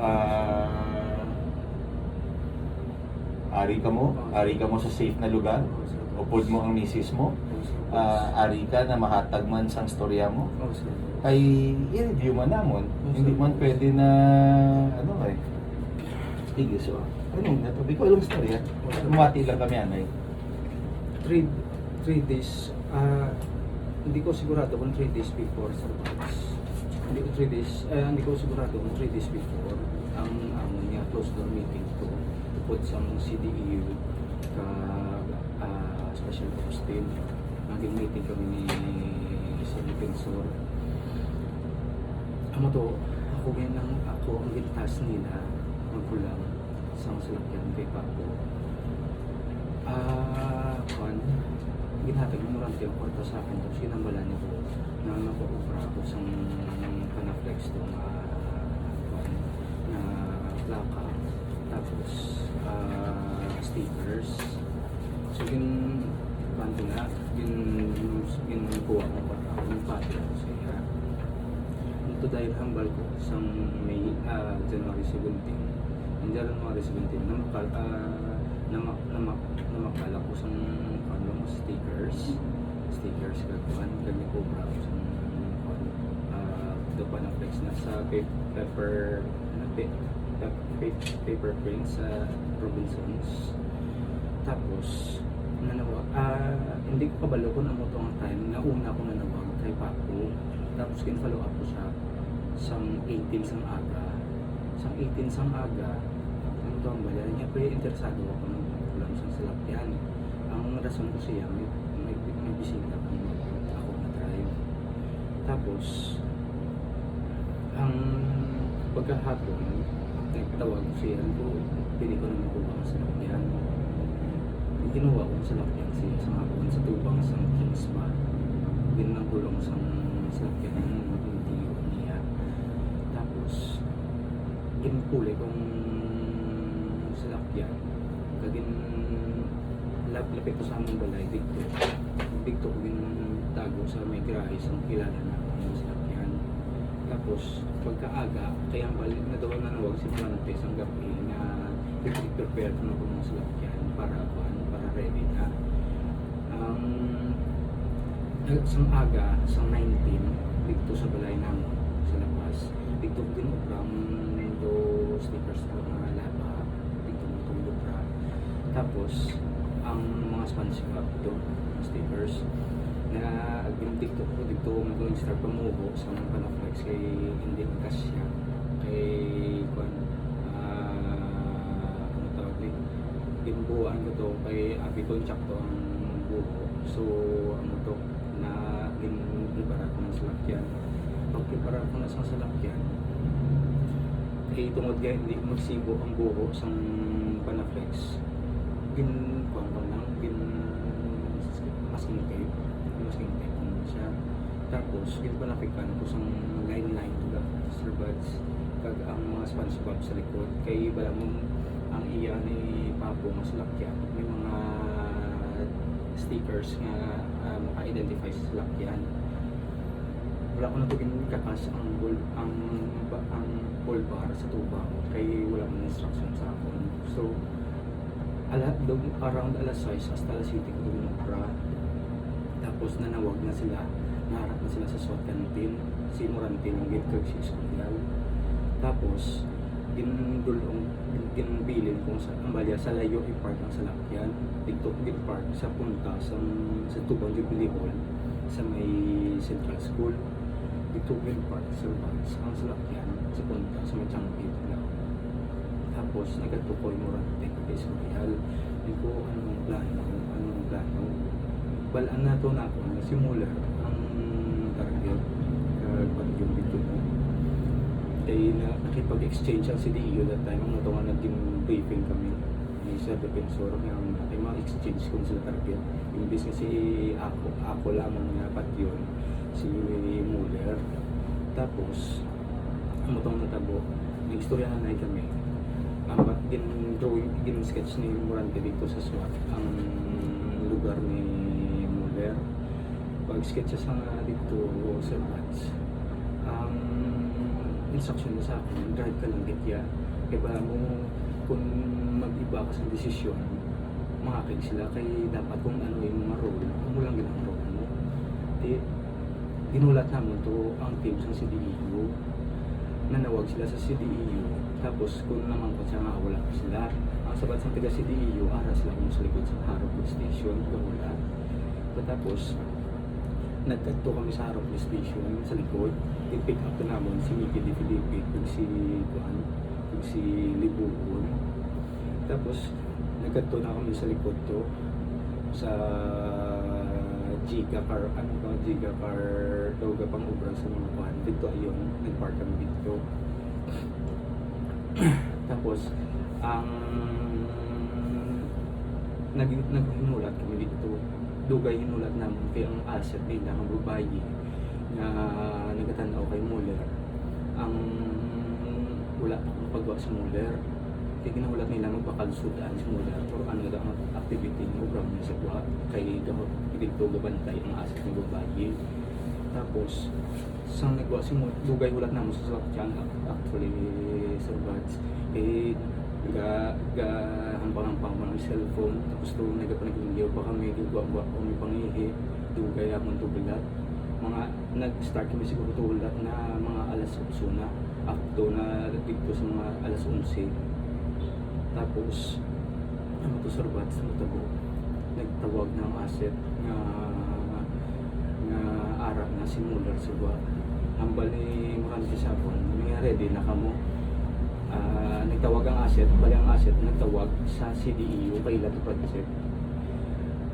Ah, ari ka mo sa safe na lugar, upod mo ang misis mo, ari ka na mahatag man sang storya mo, ay i-review man namon. Hindi man pwede na, ano eh, sige, so, ano, natabi ko alam storya, umati lang kami, anay. 3 days, hindi ko sigurado kung 3 days before sa box. Hindi ko sigurado kung 3 days before ang niya close door meeting ko tupod sa CDEU ka special posting. Naging meeting kami ni sa defensor. Amo to, ako ang gintas nila magkulang sa salakyan kay Papo. Ginhatag mo lang yung kwarta sa akin, tapos ginambalan niyo ko na napaupra ako sa Panaflex itong na plaka, tapos stickers. So kanto na, ginukuha ko pa ako ng pati ako sa iya. Ito dahil hambal ko sa May, January 17. Ang January 17, namakala ko sa stickers kagkuhan kami cobra ko sa the Panaflex na sa paper print sa Robinsons. Tapos nanawag, hindi ko kabalo kung ano to ang time na una ko nanawag kay Paco. Tapos kin-follow up ko siya sang 18 sang aga ano to ang bayan niya, pero interesado ako ng kulang sa salakyan. Ang rason ko siya, may bisita ako na drive. Tapos, ang pagkahapon, nagtawag ko siya, pili ko naman kubang sa salakyan. Ginawa ko sa salakyan siya sa hapon sa tubang sa Kings Spa. Ginang kulong sa salakyan ng hindi niya. Tapos, ginpuli kong salakyan. Kagin lapit ko sa aming balay dito ko tago sa may grahe sa kilala na ng salakyan. Tapos pagkaaga kaya ang balik na daw nanawag si Plantes ang gabi na i-prepare ko na ko ng salakyan para ready na sang aga sang 19 dito sa balay namin sa labas dito ko din upram do stickers ko na laba dito mo itong lubra. Tapos ang mga SpongeBob ito, stickers na gintiktok ko dito magawin start pamuho sa mga Panaflex kay hindi kasya kay ano tawag din ginbuuan ko to kay abi contract to ang buho. So ano to na ginibara ko ng salakyan. Pag ibara ko na sa salakyan kay tungod kaya hindi magsibo ang buho sa Panaflex masking tape mo siya. Tapos panapikan ko sa line Sir Buds kag ang mga SpongeBob sa likod kay bala mo ang iya ni Papo mas lakyan may mga stickers nga maka-identify sa lakyan. Wala ko na ito kakas ang full bar sa tuba kay wala man instruction sa akon. So around alas 6 hasta alas 7 ko dumupra. Tapos nanawag na sila, naharap na sila sa SWAT canteen, si Morantin ang gate si Escorial. Tapos ginbilin kung sa ambalya sa layo i-park ang salakyan dito i-park sa punta sa Tubang Jubilee Hall sa may Central School. Dito i-park sa bus ang salakyan sa punta sa may Changi. Tapos nagatukoy Morante kay Escorial. Hindi ko anong plano. Balaan na ito na ako na simula ang target yung dito na kaya nakipag-exchange ang CDEO that time ang natungan naging briefing kami ni Sir Defensor ng ating mga exchange kung sila target yung business si ako lamang na patyon si Muller. Tapos ang matong natabo yung istorya na kami gin-sketch ni Morante dito sa SWAT ang lugar ni Muller. Pag-sketch sa dito sa Bats instruction na sa akin, drive ka lang gitya. Kaya ba mo, kung mag-iba ka sa desisyon, makakinig sila, kaya dapat kung ano yung mga role, kung mo lang ginang role mo. Ginulat namin to ang team sa CDEU, nanawag sila sa CDEU, tapos kung naman ko siya nga wala sila, ang sabat sa taga CDEU, aras lang yung sa likod sa Harap Police Station, wala. Tapos, nagkatto kami sa Harap Police Station sa likod, i-pick up na namin si Mickey Di Filipe, kung si Libuon. Tapos, nagkatto na kami sa likod to, sa Giga Car daw pang ubra sa mga kuhan. Dito ayun, nag-park kami dito. Tapos, ang naghinulat kami dito. Dugay hinulat namin kay ang asset nila, ang babae na nagatanaw kay Muller. Ang wala pa akong paggawa sa Muller. Kaya ginahulat nila magpakalsudan si Muller or ano daw ang activity ng ubra niya sa buhat kay dito gabantay ang asset ng babae. Tapos, sang nagwa si Muller, dugay hulat namin sa sakyan actually Sir Bads. Hampang-hampang mo ng cellphone, tapos to nagpapanagingyaw pa kami, gugwa-gwa kami pangihi, dugay amon to bulat. Mga nag-start kami siguro to bulat na mga alas 8 na, up to na dito sa mga alas 11. Tapos, ano to Sir Bats, nagtawag ng asset na arak na si Muller sa buhat. Hambal ni Marante Sapon, ready na kamo. Nagtawag ang asset, bali ang asset nagtawag sa CDEU kay Lato Project.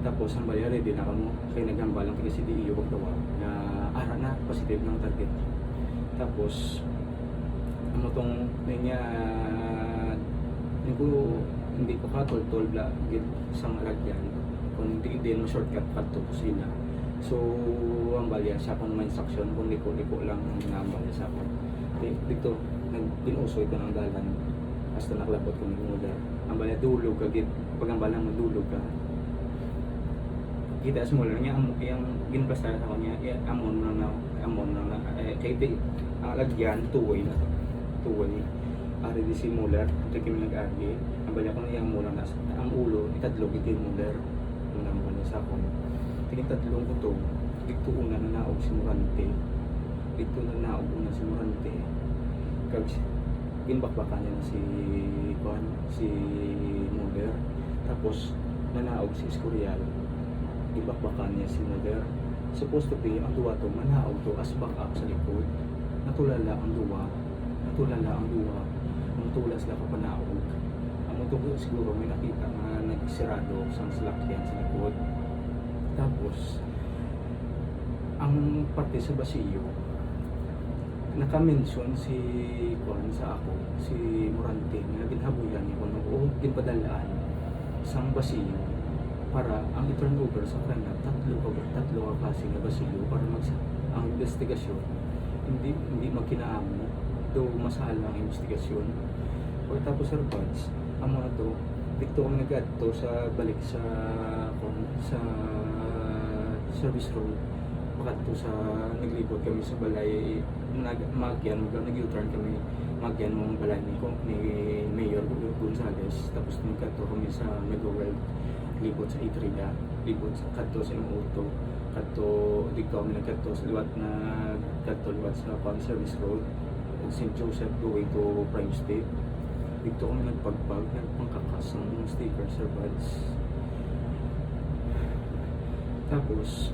Tapos ang bali ready na kamo, kay naghambalang kay CDEU pagtawag na ara na positive ng target. Tapos ano tong niya hindi ko katol bla gid sang lagyan kung hindi mo shortcut to sila. So ang bali sa akong instruction kung liko lang ang bali sa ako. Dito pinuso ito ng dalan hasta nakalapot ko ng Muller. Ang bala dulog ka gid pag ang balang madulog ka kita sa Muller niya ang ginbasta sa kanya amon na kay di ang lagyan tuway ari di si Muller ito kami nag-agi ang bala ko niya muna na ang ulo itadlog iti Muller kung naman ko sa ako tinitadlong ko to dito una na naog si Morante kag ginbakbakan niya na si Muller. Tapos manaog si Escorial, ginbakbakan niya si Muller. Supposed to be ang duwa to manaog to as back up sa likod. Natulala ang duwa ang tulas la kapanaog. Ang to siguro may nakita nga nagsirado sang salakyan sa likod. Tapos ang parte sa basiyo naka-mention si Juan sa ako, si Morante, na ginhabuyan niya kung o ginpadalaan sang basiyo para ang i-turnover sa kanya tatlo ka klase nga basiyo para ang investigasyon hindi magkinaamo do masahala ang investigasyon. Pagkatapos Sir Buds, ang mga to dito kami nag-adto sa balik sa service road pagkatapos sa naglibot kami sa balay nag-U-turn kami magyan mong balay ni Mayor Gonzales. Tapos nagkato kami sa Megaworld libot sa Itrida, libot sa kato sa M-Auto kato dito kami nagkato sa liwat sa Pang Service Road St. Joseph going to Prime State. Dito kami nagpangkakas ng sticker Sir Buds. Tapos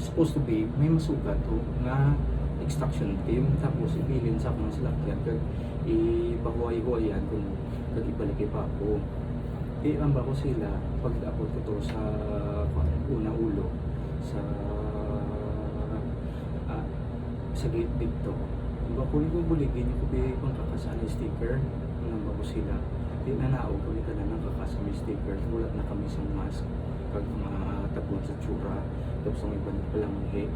supposed to be may masugat to na extraction team tapos ibilin sa akong salakyan kag ibahuay-huayan kung kag ibalik pa ako ang bako sila pag-abot ko to sa una ulo sa gate dito iba ko buligin ko pang kakasan sticker ang bako sila di na naog ko ka na nakakasan sticker ulat na kami sa mask kag mga tabon sa tsura tapos ang iba na palang manhi.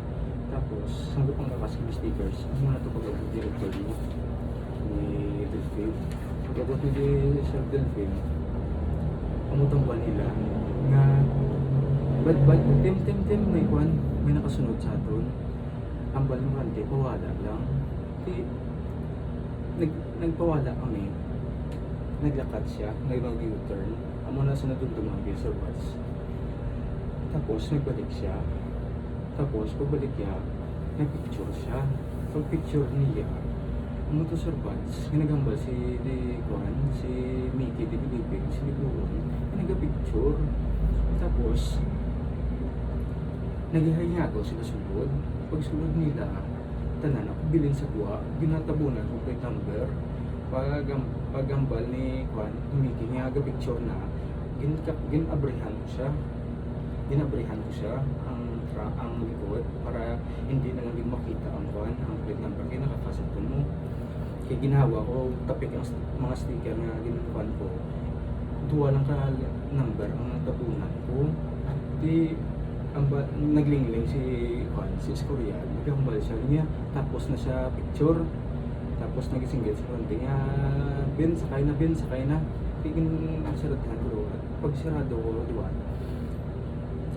Tapos, sabi kong kakas ng stickers, ano na ito pag-abot director mo ni Delphine. Pag-abot ni Sir Delphine, pamutang ba nila na bad tem na ikuan, may nakasunod sa aton. Ang balimrante, pawala lang. Di, nagpawala kami. Naglakad siya, nag-U-turn. Amo na sa nadugtungan ko sa bus. Tapos nagbalik siya. Tapos pagbalik niya, nagpicture siya. Pag-picture niya, amo to Sir Buds, ginagambal si si Mickey, di Pilipin, si Libuan, nagpicture. Tapos, naghihayin ako sila sulod. Pag sulod nila, tanan ako bilin sa kuha, ginatabunan ko plate number. Pagambal ni Kwan, Mickey niya picture na, ginabrihan ko siya. Ginabrihan ko siya ang likod para hindi na lang din makita ang Kwan, ang plate number. Kaya nakakasat ko mo. Kaya ginawa ko, tapik ang mga sticker na ginawan ko. Duwa lang ka number ang natabunan ko. Di, naglingling si Juan, si Escorial, nagambal siya niya, tapos na siya picture, tapos nagising-git sa konti niya, Ben, sakay na, tigin saradahan ko, at pag sarado ko, duwan,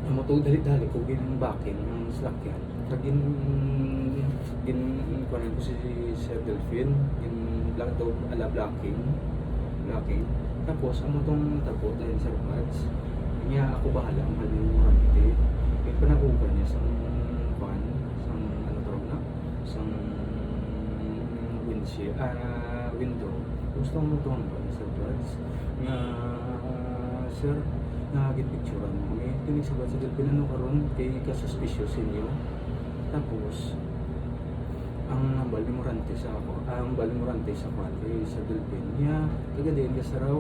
ang matog dali-dali ko, ginbakin ng slakyan, kuhanan ko si Sir Delphine, lang daw ala blocking, tapos ang matong tapo dahil Sir Buds, niya ako bahala ang halimurante. Yung panagugan niya sa van, sa window. Gusto mo ito ang van, Sir Buds, nga sir, nagipicturean mo kami. Tinig sa Buds, pinano karon kay kasuspicious inyo. Tapos, ang balimurante sa kwan kay Sir Delphine niya, kagadayin ka sa raw,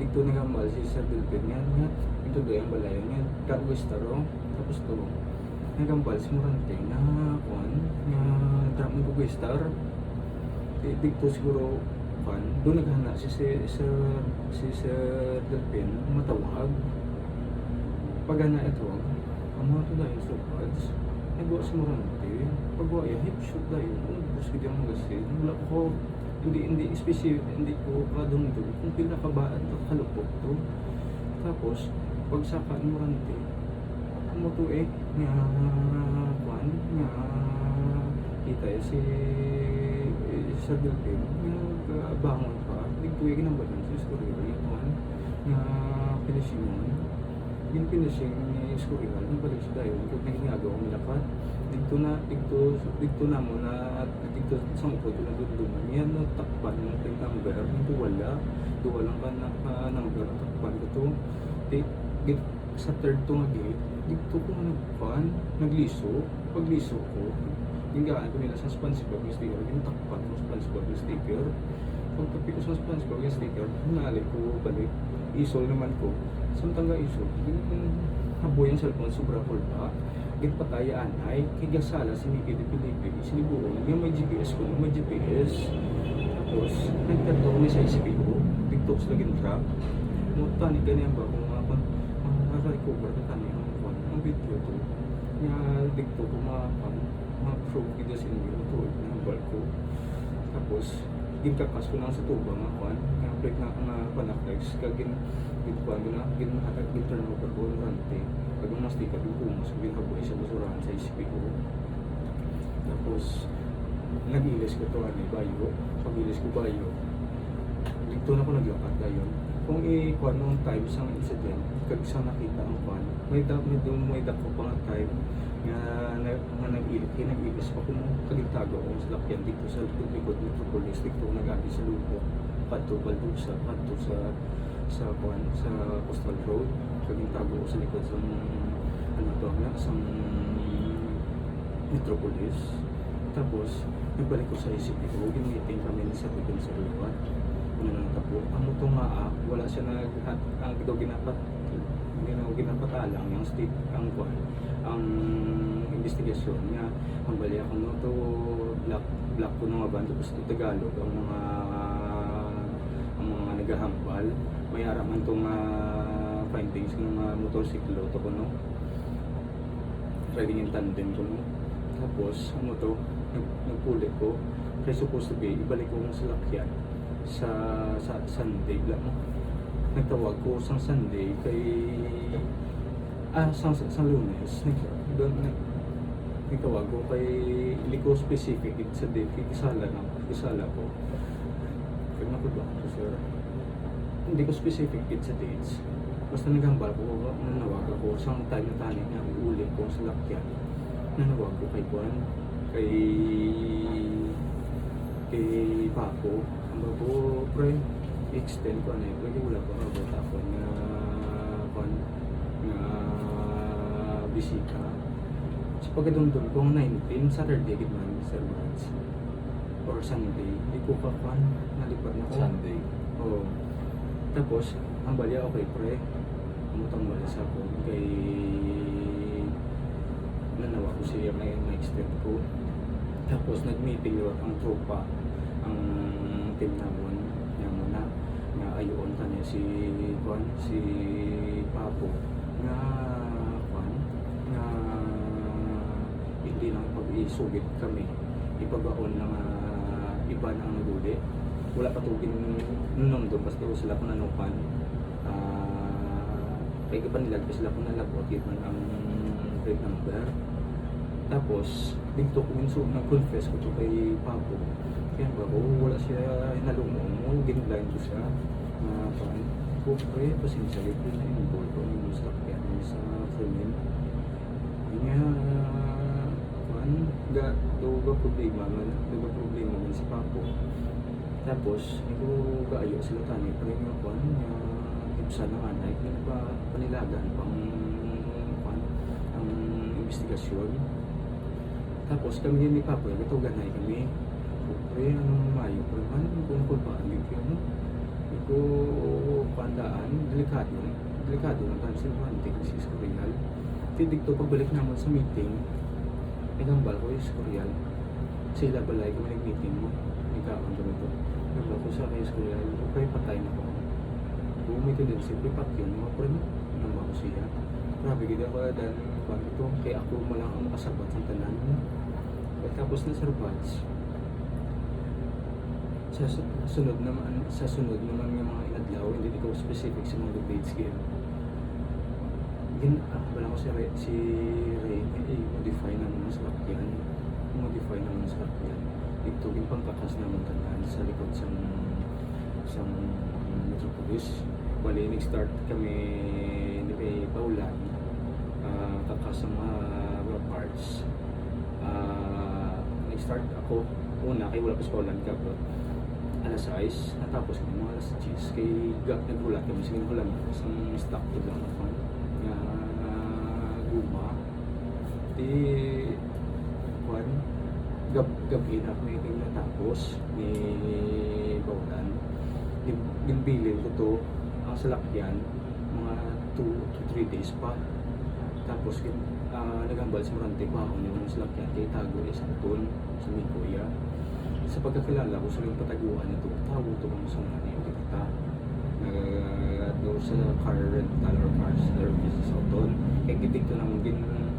dito nagambal si Sir Delphine nga, ito doon ang balayan niya, kagawis taro, tapos to, nagambal si Murante nga, kwan, nga, drop mo kagawis tar, dito siguro, kwan, doon naghana si Sir Delphine, matawag, pagana ito, ang mga ito dahil sa Buds, nagawa si Murante, paggawa yan, hip shoot dahil, gusto ko yung magasin, wala ko, hindi specific, hindi ko kadong doon kung pinakabaan to, kalupok to. Tapos, pagsaka ni Murante, mo to nga kwan, nga kita si Sir Delphine, nga bangon pa, nagtuwi ginambalan si Escorial, kwan, nga pinisyon, yung pinisyon ni Escorial, nabalik siya dahil, kung nagingagaw ang lakat, dito na mo na dito sa mga na duduman yan no takpan ng plate number hindi wala ka na number takpan ko to sa third to nga gate dito ko nagliso pagliso ko gingaan ko nila sa SpongeBob yung sticker yung takpan ko SpongeBob yung sticker pagtapik ko sa SpongeBob yung sticker hinalik ko balik isol naman ko samtang isol haboy ang cellphone sobra full pa patayaan ay kigasala si Mickey de Pilipin, sinibuon yung may GPS ko, may GPS tapos nagtatok may sa SPO TikTok sa laging truck mutani ganyan ba kung makaka-recover ka kanya ang video to nga TikTok ko ma-prove kita sa inyo ito ng barko tapos ginkakas ko lang sa tubang nga plate nga panaklex kagin gitkuhan ko na ginahatag turnover ko rante pag mas di ka dukumos kung kabuhay sa basurahan sa SPO tapos nag-ilis ko to bayo pag-ilis ko bayo dito na ko naglakad gayon kung i-kuhan nung time sa incident kag sa nakita ang kuhan may dako pa nga time nga nag-ilis pa kung kagitago ako sa lakyan dito sa likod Metropolis dito nag-agi sa lubok padto sa Coastal Road kagitago ko sa likod sa sa Metropolis tapos nagbalik ko sa SPO giniting kami sa Pipin sa Luwan nang tapo ang muto nga wala siya ang ginapatalang yung state ang investigasyon niya ang bali ako no to black ko nung abando gusto Tagalog ang mga nagahambal may araman tong findings ng motorsiklo to kuno riding in tandem kuno tapos ano to nagpuli ko kaya supposed to be ibalik ko sa lakyan sa Sunday lang nagtawag ko sa Sunday kay sa Lunes tawag ko kay liko specific sa date kay kisala ko. Kaya nakudbak ko sir. Hindi ko specific sa dates. Basta naghambal ko, nanawag ako sa time na tani na uli ko sa lakyan. Nanawag ko kay Juan, kay Paco. Ang bago, pre, extend ko na yun. Lagi wala ko nabot ako na bisita. Sa pagkadundun ko, 19, Saturday, man, Sir Vance. Or Sunday, hindi ko pa nalipad na ko. Sunday. Oo. Tapos, ang balya, okay, pre. Umutang bala sa ako. Kay nanawa ko siya may extend ko. Tapos, nag-meeting yun ang tropa, ang team namon, niya muna, na ayon kanya si Papo, na hindi lang pag-isugit kami, ipabaon ng iba na ang naguli. Wala patugin nung doon, basta sila ko nanupan. Kaya iba nilag, sila ko nalagot, yun ang plate number. Tapos, dito ko nag-confess ko to kay Papo. Kaya ba ko, wala siya hinalumong, ginblind ko siya. Ko, pre, pasensya rin na yung goal ko, yung stock yan sa Fremen. Nga, ga problema man si Papo. Tapos, hindi ko gaayo sila tani, pero yung nga ibsa ng anay, hindi pa panilagan pang ang investigasyon. Tapos, kami ni Papo, ito ganay kami. Pre, anong mayo, pre, man, kung kulpaan, ano? Ito, pandaan, delikado na tayo sa hunting, si Escorial. Tidig to, pagbalik naman sa meeting, nagambal ko is Escorial. Sila balay kami nag-meeting mo, nagkaon kami to. Nagambal ko sa kay Escorial, okay, patay na ko. Bumiti din si Pipat yun, mga pre mo, nagambal ko siya. Grabe, gida ko dahil kung ito, kaya ako malang ang makasabat sa tanan mo. Tapos na Sir Vance, sa sunod naman yung mga inadlaw, hindi ko specific sa mga debates game. Wala ko si Ray, modify naman sa lakyan. Ito yung pangkakas naman tanan sa likod sa Metropolis. Bali, nag-start kami ni kay Paulan, kakas sa mga parts. Nag-start ako, una, kay wala pa sa Paulan ka, bro. Alas 6, natapos kami mga alas 10 kay naghulat kami sa ginhulan isang stock to lang ako nga guma di kwan gabi na kami natapos ni Baulan ginbilin ko to ang salakyan mga 2 to 3 days pa tapos nagambal sa Morante pa ako yung salakyan kay tago sa Utol sa Mikoya. Sa pagkakilala ko sa yung pataguan nito, tawag ito kung saan na yung kita doon sa car rental or car service sa Auton. Kaya gitig ko lang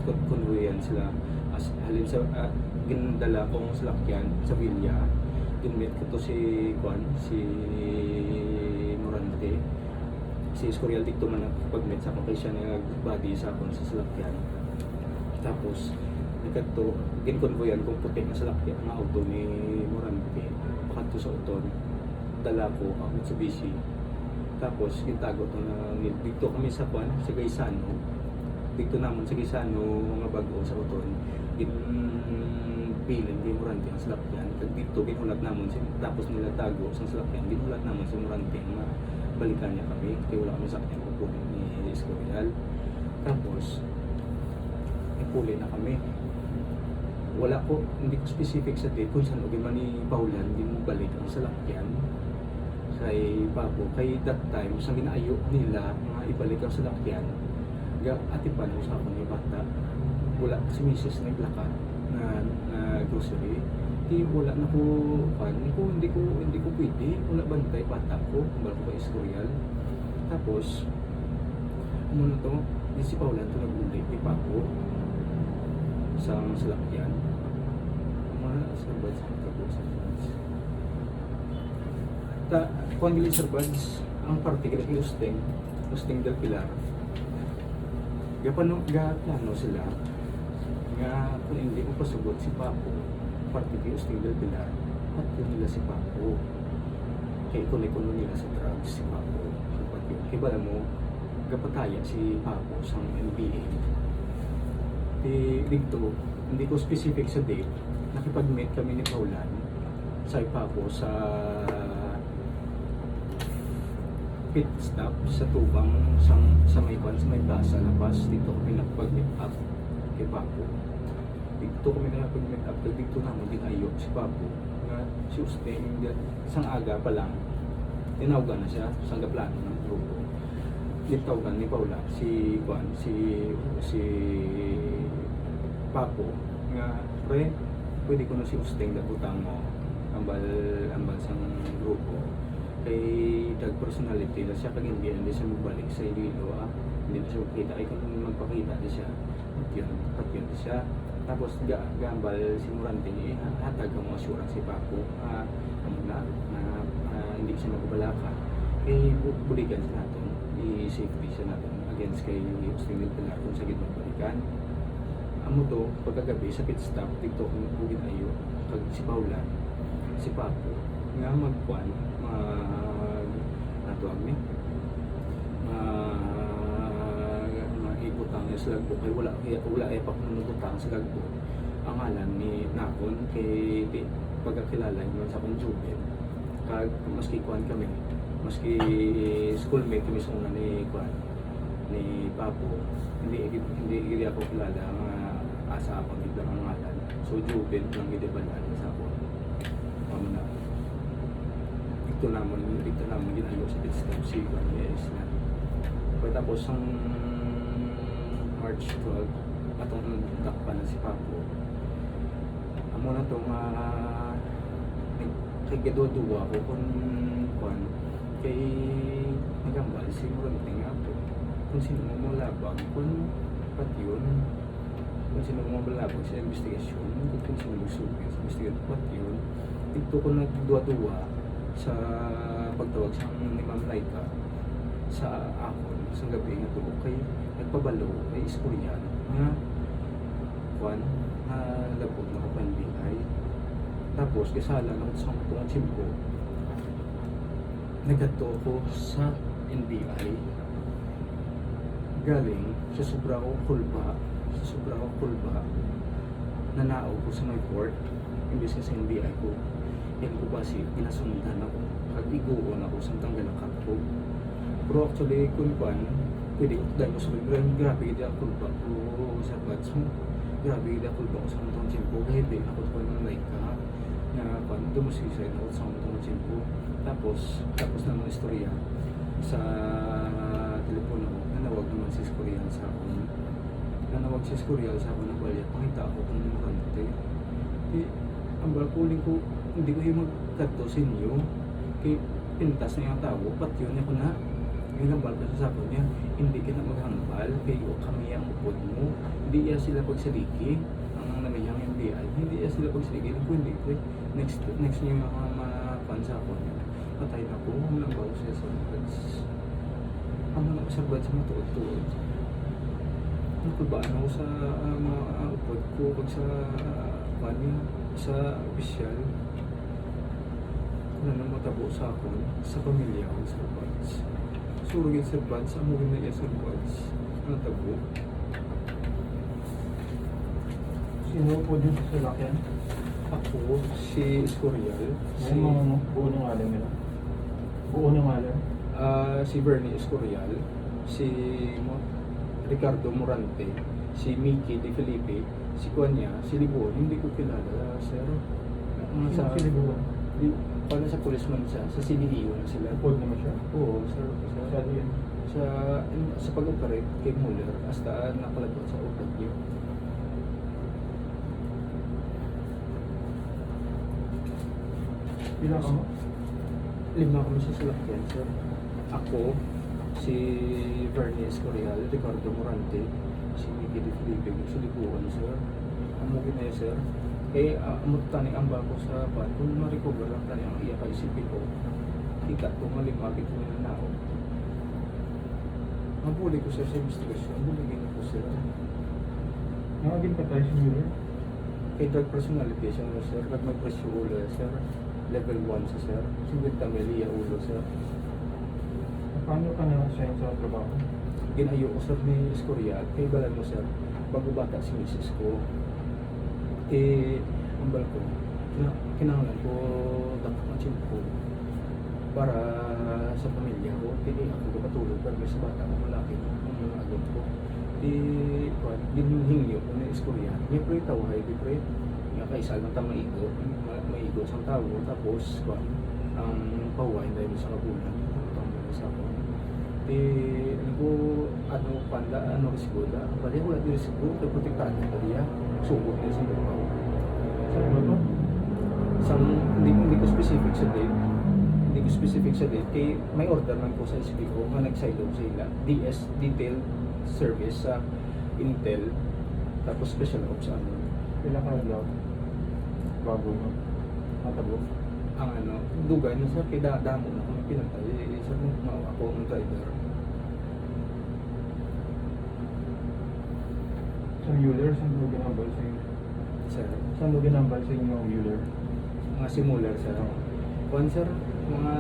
convoyan sila as halin sa ginadala kong salakyan sa Villa. Ginmeet ko to si Morante. Si Escorial dito man pag-meet sa akin kaya siya nag-body sa akong sa salakyan. Tapos nagkadto, ginkonvoyan kong puti na salakyan ang auto ni Morante. Pakadto sa Auton, dala ko ang Mitsubishi. Tapos, gintago to na dito kami sa Gaisano. Dito naman sa Gaisano, mga bago sa Auton. Ginpilan kay Morante ang salakyan. Dito, ginulat naman, tapos nila tago sa salakyan. Ginulat naman si Morante na balikan niya kami. Kaya wala kami sakyan ko ni Escorial. Tapos, ipuli na kami. Wala ko, hindi ko specific sa date kung saan o man ni Paulan din balik ang salakyan kay Papo. Kay that time, sa ginaayo nila mga ibalik ang salakyan atipan ko sa akong bata. Wala si Mrs. naglakad na grocery. Wala na ko hindi ko pwede. Wala bantay bata ko. Wala ko pa Escorial. Tapos, muna to, di si Paulan to nag-uli kay Papo sa salakyan. Mga Sir Buds. Kung hindi Sir Buds, ang party kaya kay Usteng del Pilar. Plano sila nga kung hindi mo pasugot si Papo, particular single pilar, at yun nila si Papo. Kaya kuno nila sa drugs si Papo. Kapag yun, kaya bala mo, kapataya si Papo sa NBA. Dito, hindi ko specific sa date, nakipag-meet kami ni Paulan sa Papo sa pit stop sa Tubang sa may plaza labas. Dito kami nakipag-meet up kay Papo. Dito kami nakipag-meet up dito naman din ayo si Papo nga si Usteng isang aga pa lang tinawagan na siya sa plano ng grupo. Tinawagan ni Paula si Papo nga pre pwede ko na si Usteng dabutang mo ambal sang grupo kay dag personality na siya kag hindi siya magbalik sa Iloilo hindi na siya magkita ay kung magpakita di siya yun siya tapos gambal si Murante ni hatag ang mga assurance si Papo hindi siya magbalaka kay buligan sa natin i-safety siya natin against kay Usteng Pilar kung sa gitong balikan amo to pagkagabi sa pit stop dito kung bugin ayo kag si Paula si Papo nga magkuan natuwag ni ibutang sa lagbo kay wala ay pa nagutang sa lagbo ang ngalan ni Nakon kay pagkakilala niyo sa kong Jubel kag maski kuan kami maski schoolmate kami sa una ni kuan ni Papo hindi ako kilala nga asa ako biglang ang ngalan so Jubel lang gidebalan sa ako na dito naman ginagawa sa pit-stop si Juan Reyes na pagkatapos ang March 12 atong takpan na si Papo amo na to kay gaduwa ko kung kay nagambal si Murante nga po kung sino mo malabang kung pati yun kung sino mo malabang sa investigasyon kung sino mo sugi sa investigasyon pati yun dito ko nagduwa-duwa sa pagtawag sa ni Ma'am Laika sa akon sa gabi nga to kay nagpabalo kay istoryan nga kuan labog na kapanbingay tapos kasala ng isang itong chimpo nagdato ko sa NBI galing sa sobra ko kulba nanao ko sa my court imbis sa NBI ko yan ko kasi pinasundan ako kag-iguon ako sa tanggal ng katog pero actually kung pwede ko dahil mo sa grabe hindi ako kulba ko sa bats mo grabe hindi ako kulba ko sa mga chimpo kahit din ako ko ng like ka na dumusisay ako sa mga chimpo tapos naman istorya sa telepono ko nanawag naman si Skorial sa akin nagbalya pakita ako kung Murante ang balkuling ko hindi ko yung magkadto sa inyo kay pintas na yung tao pat yun ako na ginambal ka sa sakon niya hindi ka na maghambal kayo kami ang upod mo hindi iya sila pagsaliki ang namiyang NBI hindi iya sila pagsaliki hindi ko next niyo yung mga pansa ko patay na ko ang bago siya sa mga sabat sa matuod-tuod nakabaan ako sa mga upod ko pag sa sa opisyal na matabo sa akin sa pamilya ko sa Buds. Surugin sa Buds, amuhin na iya sa Buds. Natabo. Sino po din sa salakyan? Ako, si Escorial. Si buo ng alam nila. Buo ng alam. Si Bernie Escorial. Si Ricardo Morante. Si Mickey De Felipe. Si Kuanya. Si Libon. Hindi ko kilala, sir. Si Libon? Paano sa policeman siya? Sa CDEO na sila. Pod naman siya? Oo, sir. Masyado yun. Sa pag-operate kay Muller hasta nakalabot sa utak niyo. Pila ka mo? 5 kami sa salakyan, sir. Ako, si Bernie Escorial, Ricardo Morante, si Mickey De Felipe, si Libuan, sir. Amugin na yun, sir. Amot tani ang bago sa ban, kung ma-recover lang tani ang iya kay isipin ko, kita ko malimagit ko na nao. Mabuli ko sir sa investigasyon, buligin ko sir. Nangagin pa tayo sa Mueller. Kay drug personality siya na sir, pag may presyo ulo sir, level 1 sa sir, 50 mili ulo sir. Paano ka na-assign sa trabaho? Ginayo ko sir ni Escorial, kay balan mo sir, bago bata si misis ko. Ang bal ko, kinangalan ko dapat ang chin ko para sa pamilya ko. Kaya ako kapatulog, pero may sa bata ko malaki ang mga agot ko. Dinhingyo ko ni Escorial. May pre tawahay, di pre. Nga kaisa lang tang maigo sa tao. Tapos, ang pahuay dahil sa kabulan. Sa ako. Ano panda, ano risikoda. Bali wala di risiko, protektahan niya baliya. Subok niya sa lupaw. Saan ba ito? Hindi ko specific sa date. Hindi ko specific sa date. Kaya may order man ko sa SPO nga nag-silo sa ila. DS, Detail Service sa Intel. Tapos Special Ops sa ano. Ilang adlaw? Bago mo. Matabo. Ang ano, dugay na sa kaya damo na kami pinantay. Sa ako ang driver. Sa Mueller, saan mo ginambal sa inyo? Sir, Saan mo ginambal sa inyo ang Mueller? mga simular sir. One sir, mga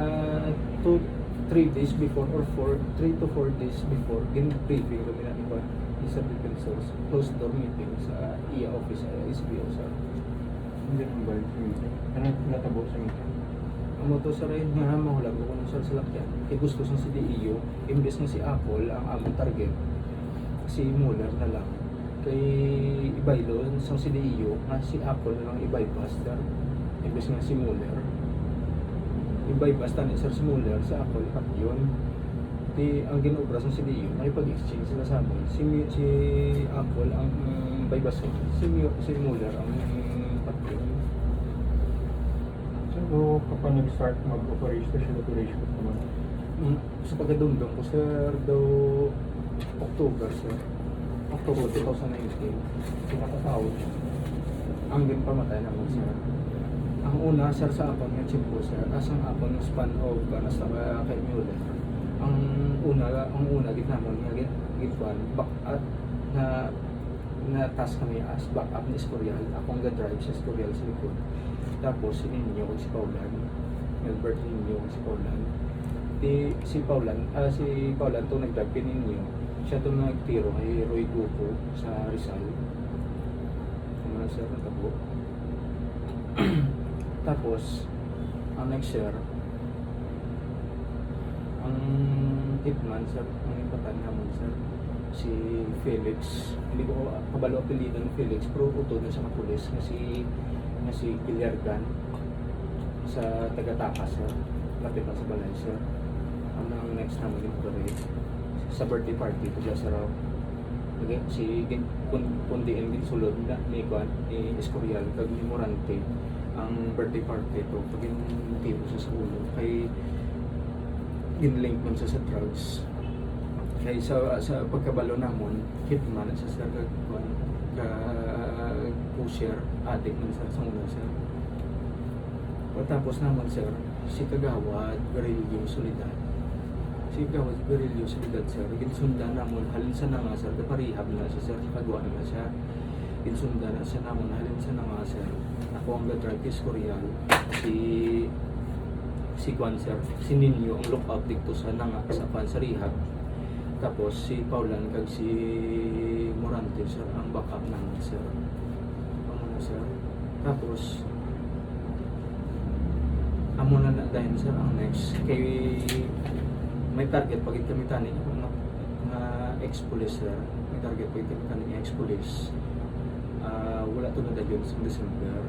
3 days before or 3 to 4 days before, briefing kami na iba sa defensors, closed door meeting sa IA office sa SBO sir. Ang ginambal sa inyo? Ano natabo sa inyo? Ang moto sir ay nga mahulag ko kung sir sa lakyan. Kaya gusto sa CDEO, imbes na si Apple ang among target, si Muller na lang. Kay ibaylo sa CDEO, nga si Apple na lang i-bypass sir. Imbes nga si Muller. I-bypass tani sir si Muller sa Apple at yun. Ang ginobra sa CDEO, nakipag-exchange sila sa amin. Si Apple ang bypass si Muller ang patyon. So, kapag nag-start mag-operation naman? Sa pagkadundong ko sir, daw October sir. October 2019. Pinakatawag siya. Ang pamatay naman sir. Ang una sir sa akon nga chip ko sir, asang akon span of nasa kay Mueller. Ang una gitnamon nga gitwan back at na task kami as backup ni Escorial. Akong ga-drive sa Escorial sa likod. Tapos si Ninyo si Paulan. Albert Ninyo si Paulan. Si Paulan to nag-drive kay Ninyo. Siya to nagtiro kay Roy Gupo sa Rizal. Mga sir natabo. Tapos ang next year ang hitman sir, ang ipatan naman sir, si Felix. Hindi ko kabalo apelido ng Felix, pero uto na sa kapulis na si Gilliargan sa taga-Tapas sir. Lapit na sa balay sir. Ang next naman yung operate sa birthday party ko sa raw. Okay, si Kundiin sulod na ni Escorial kag ni Morante ang birthday party ito pag yung motibo sa ulo kay ginlink man sa drugs kay sa pagkabalo namon hitman sa sir ka pusher addict man sa una sir. Tapos naman sir si Kagawad Garillo Solidad sir ginsundan namon halin sa nga sir parihab na sa sir kagawa na siya ginsundan na siya namon halin sa nga sir. Ako ang ga-drive Korean, si Kwan sir, si Ninyo ang lookout dito sa Kwan sa rehab. Tapos si Paulan kag si Morante sir ang backup naman sir. Amo sir. Tapos amo na dahil sir ang next kay may target pagit kami tani na ex-police sir. May target pagit kami tani nga ex-police. Wala to na dayon sa December.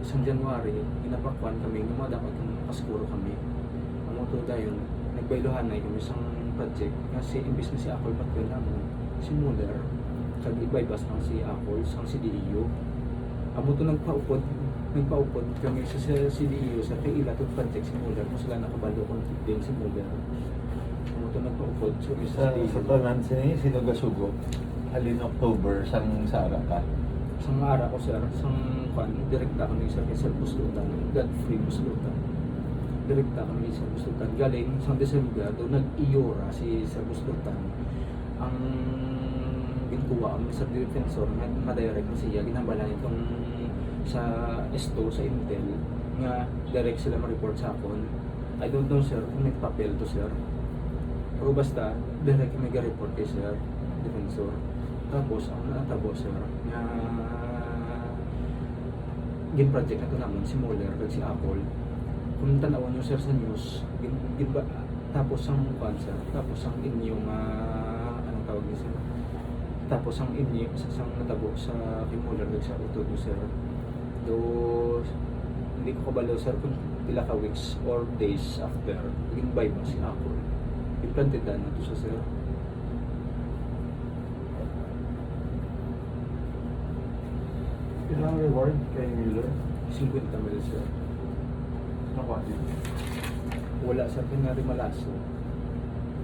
Sa January, inapakwan kami, nga dapat nakaskuro kami. Ang to dayon, nagbailohan na kami sa project. Kasi imbis na si Apple patyon naman, si Mueller, kag ibaybas ng si Apple, sa CDEO. Amo to nagpaupod kami sa CDEO sa kay ila to project si Mueller, mo sila nakabalo kung din si Mueller. Amo to nagpaupod so Sa tanan sino gasugo? Halin October sang Sara ka. Sang ara ko sir, sang kwan, direkta kami sa Sir Buslutan, Godfrey Buslutan. Direkta kami sa Buslutan. Galing sang December, doon nag-iyora si Sir Buslutan. Ang gintuwa ang sa defensor nga ma-direct na siya ginambalan itong sa S2 sa Intel nga direct sila ma-report sa akon. I don't know sir kung may papel to sir, pero basta direct may ga-report kay sir defensor. Tapos ang natabo sir nga gin project na ito naman si Muller kag si Apple. Kung tanawon nyo sir sa news tapos ang cancer, tapos ang inyong anong tawag niya sir, tapos ang inyong sang natabo sa Muller kag sa utod nyo sir. Do hindi ko kabalo sir kung pila ka weeks or days after naging buy ba si Apple implanted na ito sa sir. Ilang reward kay Miller? 50 mil sir. Na quantity? Wala sa pinari malaso.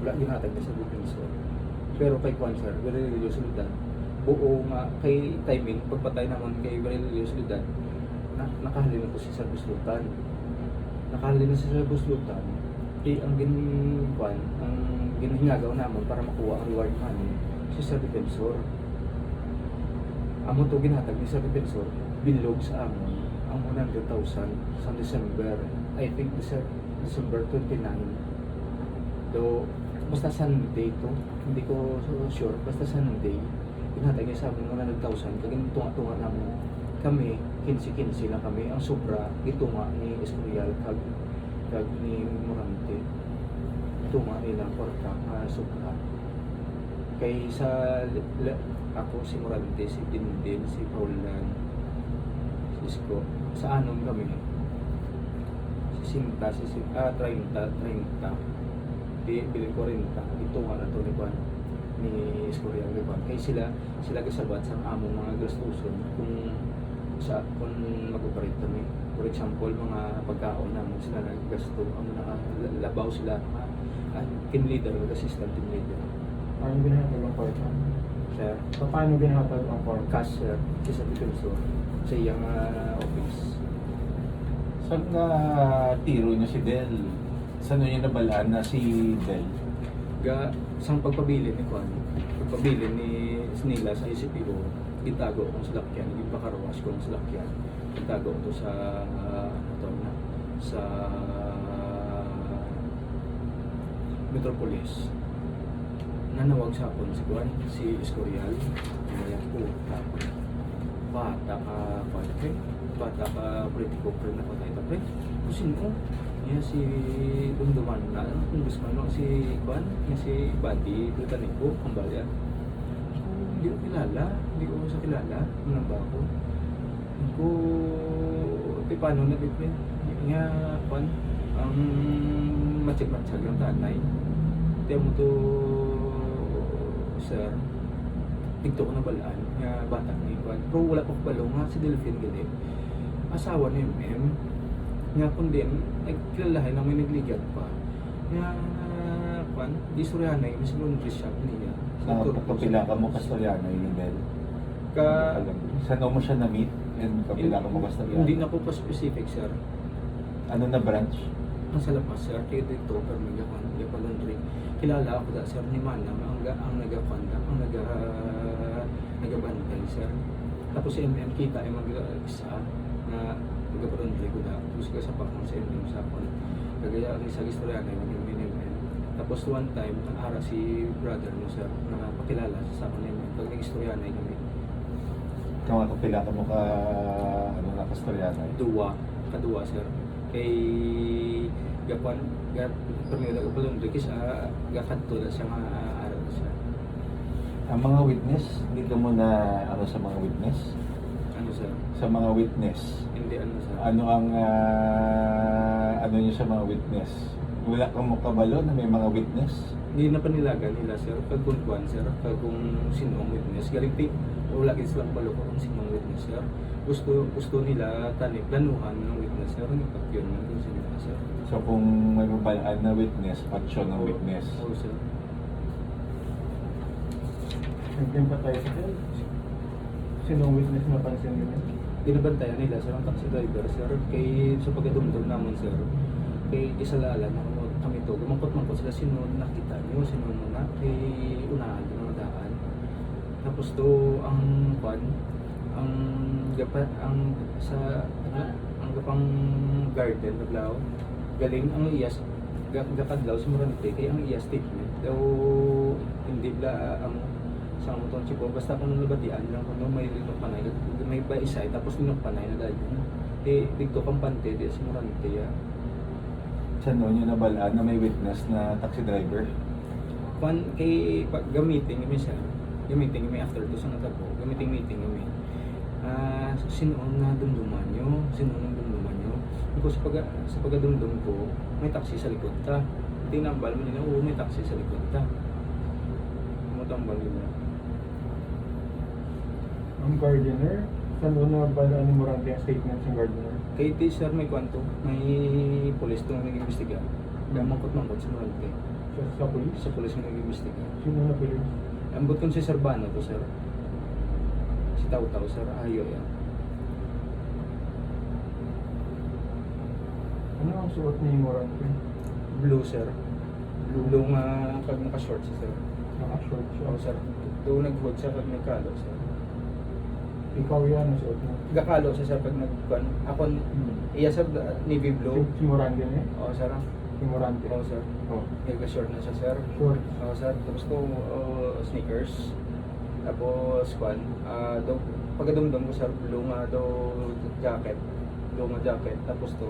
Wala ginatag na sa defensor. Pero kay Kwan sir, Virilio Solidan, buo nga kay timing, pagpatay naman kay Virilio Solidan, nakahalin na po si Sir Buslutan. Nakahalin na si Sir Buslutan. Ang ginhingagaw naman para makuha ang reward money si Sir Defensor. Amo to ginhatag ni Sir Defensor, bilog sa amon ang 100,000 sa December. I think December 29. So, basta Sunday to, hindi ko so sure, basta Sunday. Ginhatag niya sa amin 100,000, kaging tunga-tunga namin. Kami, 15-15 lang kami. Ang sobra, gitunga ni Escorial, kag ni Morante. Tunga nilang porta, sobra. Kay sa ako, si Morante, si Dindin, si Paulan, si Isko, sa anon kami. Si Sinta, 30, Bili 40, ito nga na to ni Juan, ni Escorial ni Juan. Kaya sila kasabat sa among mga gastuson kung mag-operate kami. For example, mga pagkaon namin sila naggasto, ang labaw sila, team leader, assistant team leader. Paano binahatag ang partner? Sir, So, paano binahatag ang partner? cash sir, sa defensor, sa iyang office. Saan na tiro niyo si Del? Saan niyo nabalaan na si Del? Sang pagpabili ni Juan, pagpabili ni nila sa ICPO, itago kong salakyan, yung pakarawas kong salakyan, itago ko sa sa Metropolis. Nanawag sa akon si Juan, si Escorial, kaya po, bata ka, bata ka, politiko, pre na patay ta, pre. Kung sino? Yan si Dumduman na, kung gusto mo, si Juan, yan si Buddy, Britannico, Kambalya. Hindi ko kilala, hindi ko sa kilala, nang ba ako? Hindi ko, paano na dito, nga, Juan, ang matsyag-matsyag ng tanay. Tiyan mo to, sir, tigto ko na balaan, nga bata ni Juan. Pero wala pa ko balong nga si Delphine Galit. Asawa ni MM, nga kung din, nagkilalahay na may nagligat pa. Nga, Juan, di Soriana yung sa laundry shop niya. Kapila ka mo Castellano yung Del? Ka, Saan mo siya na-meet? And kapila ka mo Castellano? hindi na po pa specific, sir. Ano na branch? Ang salapas, sir, kay Dito, pero may laundry. Kilala ako da, sir, ni Manang, ang nagapanda, ang nagabantay, sir. Tapos si MM kita ay mag-isa na nagapalaundry ko da. Tapos ka sa pakong sa MM sa akon. Kagaya ang isang istorya na yung MM. Tapos one time, ang ara si brother mo, sir, na pakilala sa akon MM. Pag nag-istorya na yung Kung kapila ka mo ka, ano na, Castellano? Kaduwa, sir. Kay Gapan, pamilya ko palong kis gakadto na siya nga aral siya. Ang mga witness, hindi ka mo na ano sa mga witness? Ano sir? Sa mga witness, Hindi ano sir? ano ang ano niyo sa mga witness? Wala kang makabalo na may mga witness? Hindi na panilaga nila sir, kag kung sir, kag kung sino ang witness. Galing wala gid silang balo kung sino ang witness sir. Gusto nila planuhan ng witness sir, ang ipakyon ng kung sino sir. So kung may mabalaan na witness, patsyon ng witness. Oo sir. Nagdimpa tayo sa Del. Sinong witness na pansin nyo? Binabantayan nila sir ang taxi driver sir, kay sa pagdumdum naman sir. Kay isalala na kami to, gumangkot-mangkot sila sino nakita niyo, sino muna, kay unahan ng mga daan. Tapos to ang kwan, ang gapa ang sa ang gapang garden naglaw. Galing ang iyas gakadlaw sa Morante kay ang iyas statement daw hindi bla ang sa moton chipo basta kung nabatian lang kuno may linok panay may ba isay tapos linok panay na dahil dito kampante di sa Morante ya. Sa noon yung nabalaan na may witness na taxi driver. Kwan kay pag gamitin kami siya gamitin kami after to sa natabo gamitin meeting kami sino ang nadumduman nyo because sa pagdumdum ko may taxi sa likod ta tinambal mo nila may taxi sa likod ta matambal nila Ang gardener, saan doon na balaan ni Morante ang statement ng gardener? kay sir may kwanto may pulis itong nag-imbestiga mangkot sa Morante Sa police? sa pulis na nag-imbestiga Sino na police? ambot kong si Sir Bano to sir si Taw-Taw sir ayo yan. Ano ang suot ni Morante? Blue sir. Blue nga pag naka-short siya sir. Naka-short siya. Oo sir. Doon nag-hood siya pag nagkalo sir. Ikaw yan ang suot mo. Gakalo siya sir pag nag-kwan. Ako, iya sir, navy blue. Si Morante niya? Oo sir. Si Morante. Oo sir. Oh. Nagka-short na siya sir. Short. Oo sir. Tapos ko sneakers. Tapos kwan. Daw, pagkadumdum ko sir, blue nga daw jacket. Blue nga jacket. Tapos to,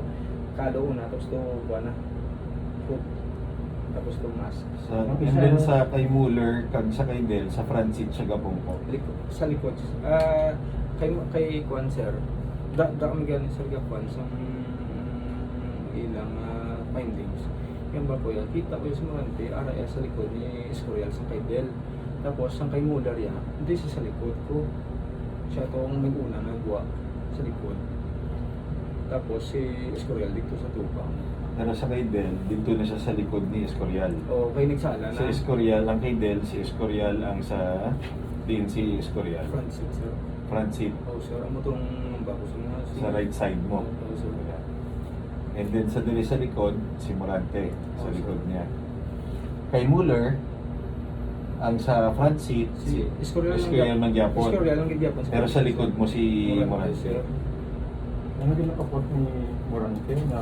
kalo una. Tapos to, kwan na. Hood. Tapos to mask. And then sa kay Muller, kag sa kay Del, sa front seat siya gabong ko. Sa likod. Kay Kwan sir, da kami galing sir Kwan sa ilang findings. Yan ba ko yan? Kita ko yung Morante, araya sa likod ni Escorial sa kay Del. Tapos ang kay Muller yan, hindi siya sa likod ko. Siya itong nag-una nagwa sa likod. Tapos si Escorial dito sa tupang. Pero sa kay Del, dito na siya sa likod ni Escorial. O kay nagsala na. Si Escorial ang kay Del, si Escorial ang sa din si Escorial. Front seat sir. Front seat O sir, ang motong bakos na si... sa right side mo. O sir. And then sa dili sa likod, si Morante sa Oh, likod sir. niya. Kay Muller, ang sa front seat, Si Escorial Magyapon. Escorial ang Magyapon. Pero sa likod mo si Morante. sir. Ano din nakapot ni Morante na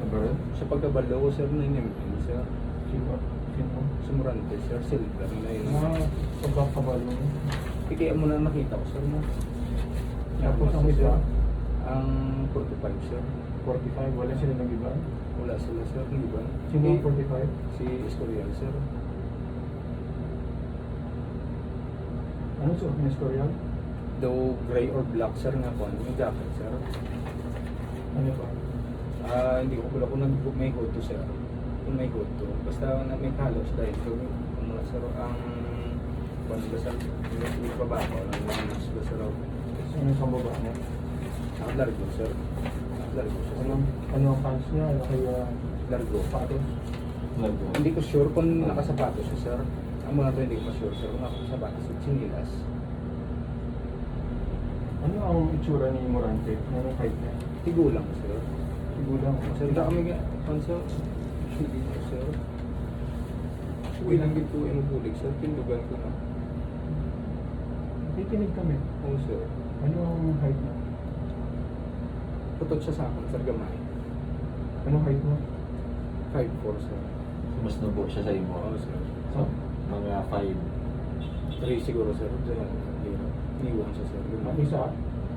bird? Sa pagkabalo ko sir na inimpin sir. Sino? Sa Morante sir, silver na yun. Mga pagkakabalo niya. Kaya mo na nakita ko sir mo. Tapos ang isa, Ang 45 sir. 45, wala sila nag-iba. Wala sila sir, hindi ba? Sino ang 45? Si Escorial sir. Ano suot ni Escorial? Though gray or black sir nga po, yung jacket sir. Ano ba? Hindi ko pala kung may hood to sir. Kung may hood to. Basta na may kalos dahil kung mula sir ang kung basta yung baba ko, ang lanas ba sir. Ano yung pambaba niya? Ang largo sir. Ang largo sir. Ano ang pants niya? Ano kaya Largo. sapatos? Largo. Hindi ko sure kung nakasapatos siya sir. Ang mga to hindi ko sure sir kung nakasapatos siya. Sinilas. Ano ang itsura ni Morante? Ano ang height niya? Tigulang sir. Sigulang. Sir, da kami nga. Sir. Hindi ko sir. Bilang dito yung bulig sir. Tindugan ko na. Nakikinig kami. Oo sir. Ano ang height niya? Putot siya sa akin sir gamay. Anong height mo? 5'4 sir. Mas nubo siya sa imo. Oo sir. So, mga 5. 3 siguro sir. Diyan. Iniwan siya sir. Ang Gamay. isa?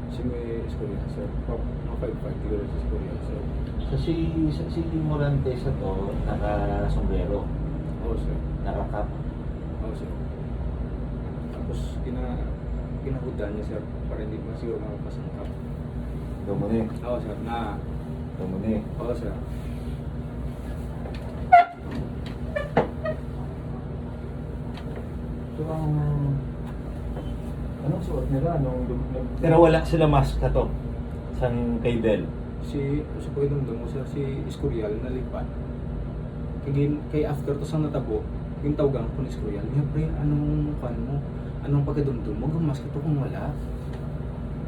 Si may Escorial sir. Oh. Mga 5'5 siguro si Escorial sir. So si Morante sa to, naka-sombrero, Oo sir. naka-cap. Oo sir. Tapos ginahudan niya sir para hindi mo siguro makapasangkap. Dumuni. Oo sir. Na. Dumuni. Oo sir. So ang... Anong suot nila? Pero wala sila mask na to. Sang kay Del. Sa pagdumdum mo sir, si Escorial nalipat. Kay after to sang natabo, yung tawagan ko ni Escorial, niya pre, anong pan mo? Anong pagkadumdum mo? Gumas ka to kung wala.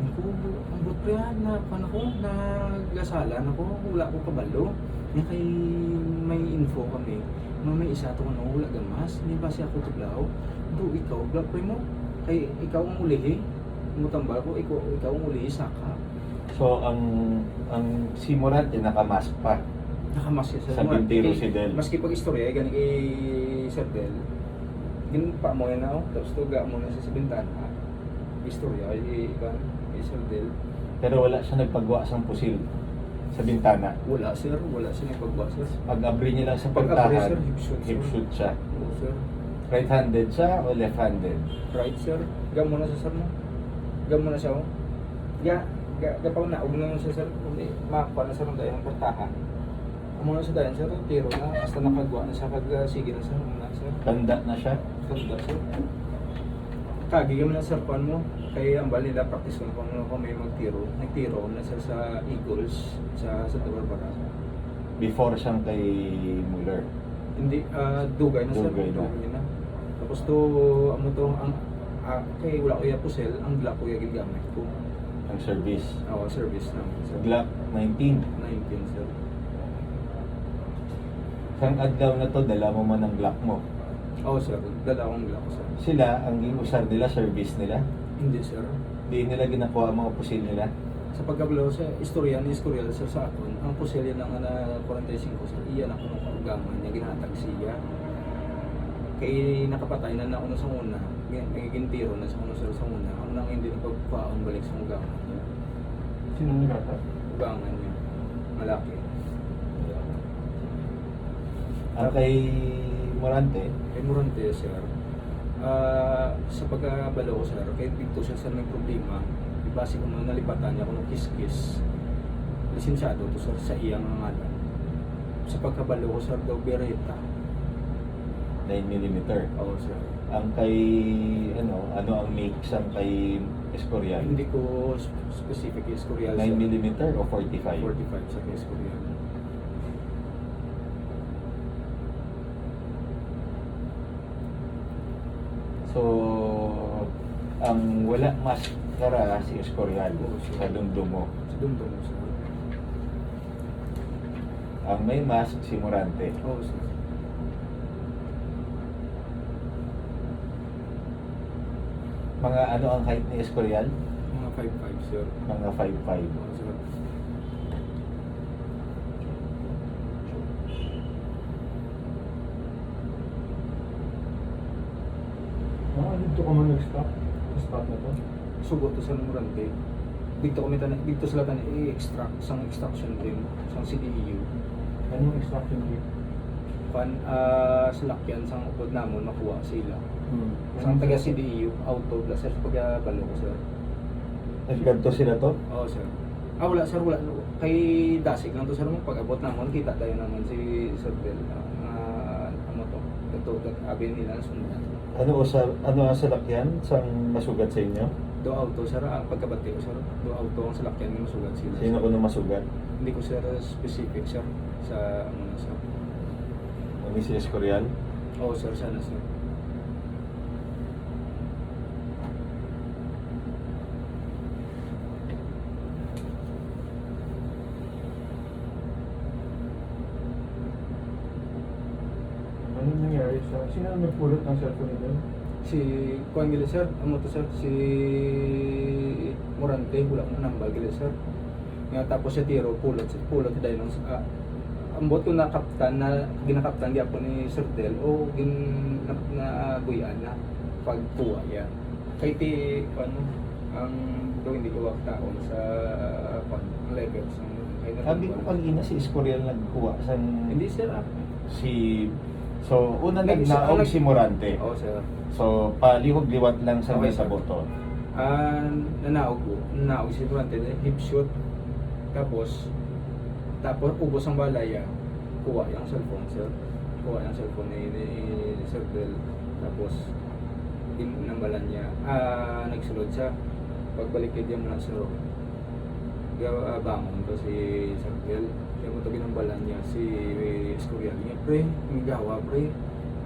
Ako, ang but pre, na paano ko, nagasalan ako, wala ko kabalo. Nga kay may info kami, no, may isa to ano, wala gamas, hindi ba siya ako tuglaw? Do, ikaw, black pre mo, kay ikaw ang ulihi, mutambal ko, ikaw ang ulihi, saka. So, ang si Morante nakamask pa. Nakamas siya Sa bintero si Del. Maski pag istorya, gani kay Sir Del, ginpa mo yan ako, tapos tuga mo na siya sa bintana. Istorya, kay Sir Del. Pero wala siya nagpagawa ng pusil sa bintana. Wala sir, wala siya nagpagwa sir. Pag-abri niya lang sa Pag-abri, pagtahan, sir, hip shoot, siya. Oo sir. Right-handed siya o left-handed? Right sir, gamo na sa sir mo. Gamo na siya oh. Gapaw na, huwag na siya sir. Hindi, makakuha na sir ang dahil ng pertahan. Amo na sa dayan sir, tiro na, hasta nakagawa na siya, sige na sir, muna sir. Tanda na siya? Tanda sir. Kagi kami na sir, pan mo. Kaya ang bali nila, practice ko na kung may magtiro. Nagtiro na sir sa Eagles, sa Barbara. Before siyang kay Muller. Hindi, dugay na sir. Dugay na. na. Tapos to, ano to, kay wala ko yung pusel, ang Glock ko yung gigamit ko. Ang service. Service namin sir. Glock 19. 19 sir. Sang adlaw na to, dala mo man ang Glock mo. Sir, dala akong Glock sir. Sila, ang giusar nila, service nila. Hindi sir. Di nila ginakuha ang mga pusil nila. Sa pagkabalo sa istorya ni Escorial sir sa akin, ang pusel yan ang 45 sir, iyan ako ng kaugaman niya, ginatag siya. Kay nakapatay na ako na sa una, nagiging tiro na sa una sir sa una, ako nang hindi napagpaon balik sa ugaman niya. Sino nagkata? Ugaman niya, malaki. Ang kay Morante, Kay Morante sir, sa pagkabalo ko sir, kay dito siya sir may problema, ibase ko nung nalipatan niya ako ng kiss-kiss, lisensyado to sir sa iyang ngalan. Sa pagkabalo ko sir daw Beretta. 9mm. Oo sir. Ang kay, ano ang mix ang kay Escorial? Hindi ko specific is Koreal. 9mm o 45? 45 sa case Koreal. So, ang wala maskara si Escorial Oo, sir. sa dumdumo. Sa dumdum sir. Ang may mask si Morante. Oo sir. Mga ano ang height ni Escorial? Mga 5'5 sir. Mga 5'5". Oo sir. Dito ka man nag-stop? Stop na to? Sugot to sa Morante. Dito sila tayo i-extract sang extraction rim, sang CDEU. Anong extraction kit? Sa lakyan sang upod namon makuha sila. Sang taga CDEU auto plus sir pagabalo ko sir. Nagganto sila to? Oo sir. Wala sir, wala. Kay Dasig lang to sir, pag-abot namon kita tayo naman si Sir Bel. Ano to? Ito, abin nila sundan. Ano ang salakyan sang masugat sa inyo? Do auto sir, ang pagkabati ko sir. Do auto ang salakyan ng masugat sila. Sino sir. ko na masugat? Hindi ko sir specific sir sa ano na sir. Ano si Escorial? Oo sir, sana sir. Anong nangyari sa... Sino ang nagpulot ng cellphone nito? Si Kuan gila sir, amo to sir, si Morante, wala ko nambal gila sir. Nga tapos siya tiro, pulot dahil ng ambot ko na kaptan na ginakaptan di ako ni Sir Del o na buyan na pagkuha yan. Kay ti ano ang daw hindi ko taon sa levels ng Sabi ko kanina si Escorial nagkuha sang hindi sir So, una nagnaog si Morante. Oo sir. So, palihog-liwat lang sa Okay, may sa sir. boto. Nanaog si Morante, hip shoot. Tapos ubos ang balaya, kuha yung cellphone sir. Kuha yung cellphone ni Sir Bel. Tapos dinambalan niya. Nagsulod siya. Pagbalik niya muna sa room. Bangon to si Sir Bel. Kaya mo ito ginambalan niya si Escorial niya. Pre, gawa pre.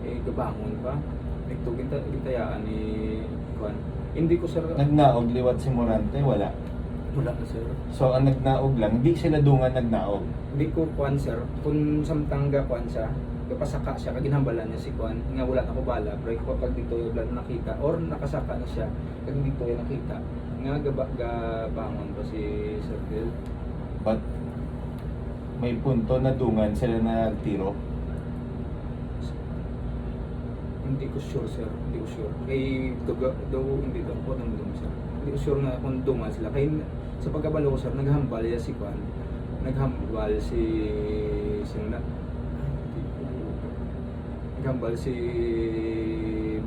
Gabangon pa. Nagtugin tayaan ni Juan. Hindi ko sir. Nagnaog liwat si Morante, wala. Wala na sir. So ang nagnaog lang, hindi sila dungan nagnaog. Hindi ko kuan sir, kung samtang ga kuan siya, kapasaka siya, kaginhambalan niya si kuan, nga wala na ko bala, pero kapag dito yung wala na nakita, or nakasaka na siya, kag dito yung nakita, nga gabangon pa si Sir Del. But may punto na dungan sila nagtiro. Hindi ko sure sir, hindi ko sure. Kay daw hindi daw po nang dum sir. Hindi ko sure na kung dungan sila. Kay sa pagkabalo ko sir, naghambal ya si kuan. Naghambal si sino na? Naghambal si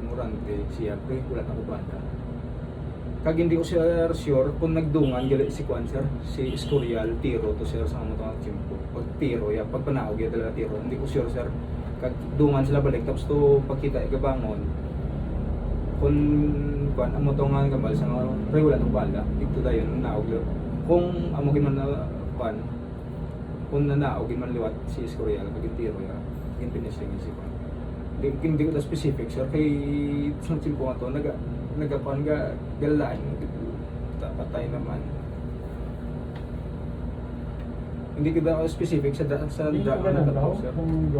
Morante, siya pre wala na ko banda. Kag hindi ko sir sure kung nagdungan gali si kuan sir, si Escorial tiro to sir sa mga timpo. Pag tiro ya, pag panaog ya dala tiro, hindi ko sure sir. Kag dungan sila balik tapos to pagkita igabangon kung kuan amo to nga gambal sa nga pre wala nang bala dito dayon naog kung amo gid man na kuan kung nanaog gid man liwat si Escorial kag tiro ya gin finishing si kuan hindi ko ta specific sir kay sa timpo nga to nagakuan ga galain patay naman hindi ko daw specific sa Hindi ka ganun daw. sir. Kung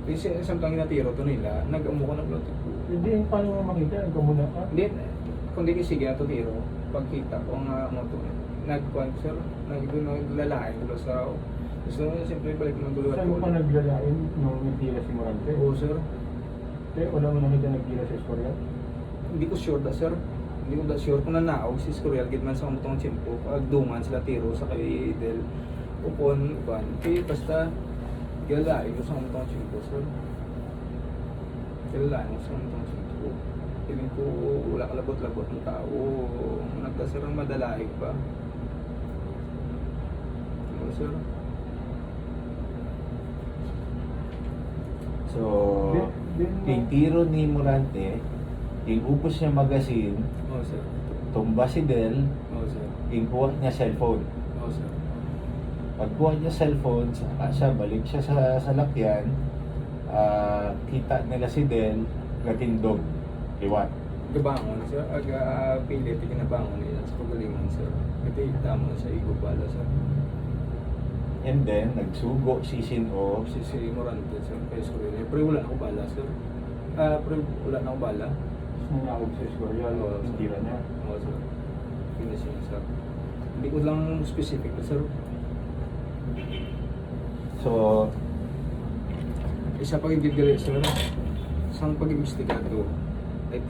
Kasi isang tang natiro to nila, nag-amo ko ng blood. hindi, paano mo makita? Nagkamuna ka? Hindi, kung di sige na to tiro, pagkita ko nga mo to, nag-kuan sir, nag-lalain ko sa raw. Gusto mo siyempre balik ng guluhan Saan mo pa naglalain nung nagtira si Morante? Oo sir, Eh, wala mo nakita nagtira si Escorial? hindi ko sure da sir. Hindi ko da sure kung nanaog si Escorial gid man sa umutong tiyempo, pag duman sila tiro sa kay Del. Upon kuan, kay basta galain ko sa umutong tiyempo sir. Galain ko sa umutong tiyempo. Piling ko wala kalabot-labot ng tao. Nagkasirang madalaig pa. Oo sir. So, Din- yung tiro ni Morante, yung upos niya magasin, Oo sir. tumba si Del, Oo sir. yung kuha niya cellphone. Oo sir. Pagkuha niya cellphone, saka siya, balik siya sa salakyan, kita nila si Del, gatindog, iwan. Gabangon sir. Aga pilit kinabangon nila sa pagalingan sir. Ito tamo sa igo pala sir. And then, nagsugo si Sino, Si Morante sir. Kaya sorry. Pero wala na ako bala sir. Pero wala na ako bala. Nangyawag si Escorial, Oo, sir. nagtira niya. Oo sir. Finishing sir. Hindi ko lang specific na sir. So, Isa pagigilgali sir. Sang pag-imbestigado. Ay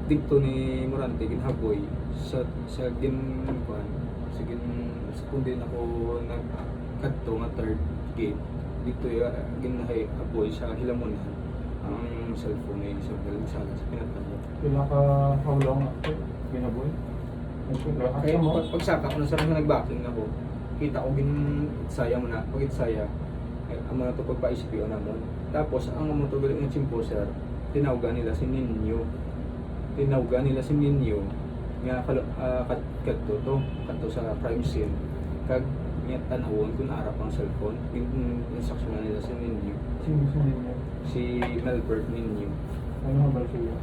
dito ni Morante ginhaboy sa ginkuan sa kundi ako nagkadto nga third gate dito ginahay apoy sa hilamunan ang cellphone ni sa galing sala sa pinatabo. Pila ka how long after? Ginaboy? Kaya pagsaka ko na sa nagbacking ako, kita ko saya mo na, pag saya ang mga to pagpa-ICPO namon. Tapos ang mga to galing ng chimpo sir, tinawgan nila si Ninyo nga kadto sa crime scene kag niya tanawon kung naarap ang cellphone instruction nila si Ninyo Sino niya? si Melbert Ninyo Ano habal siya?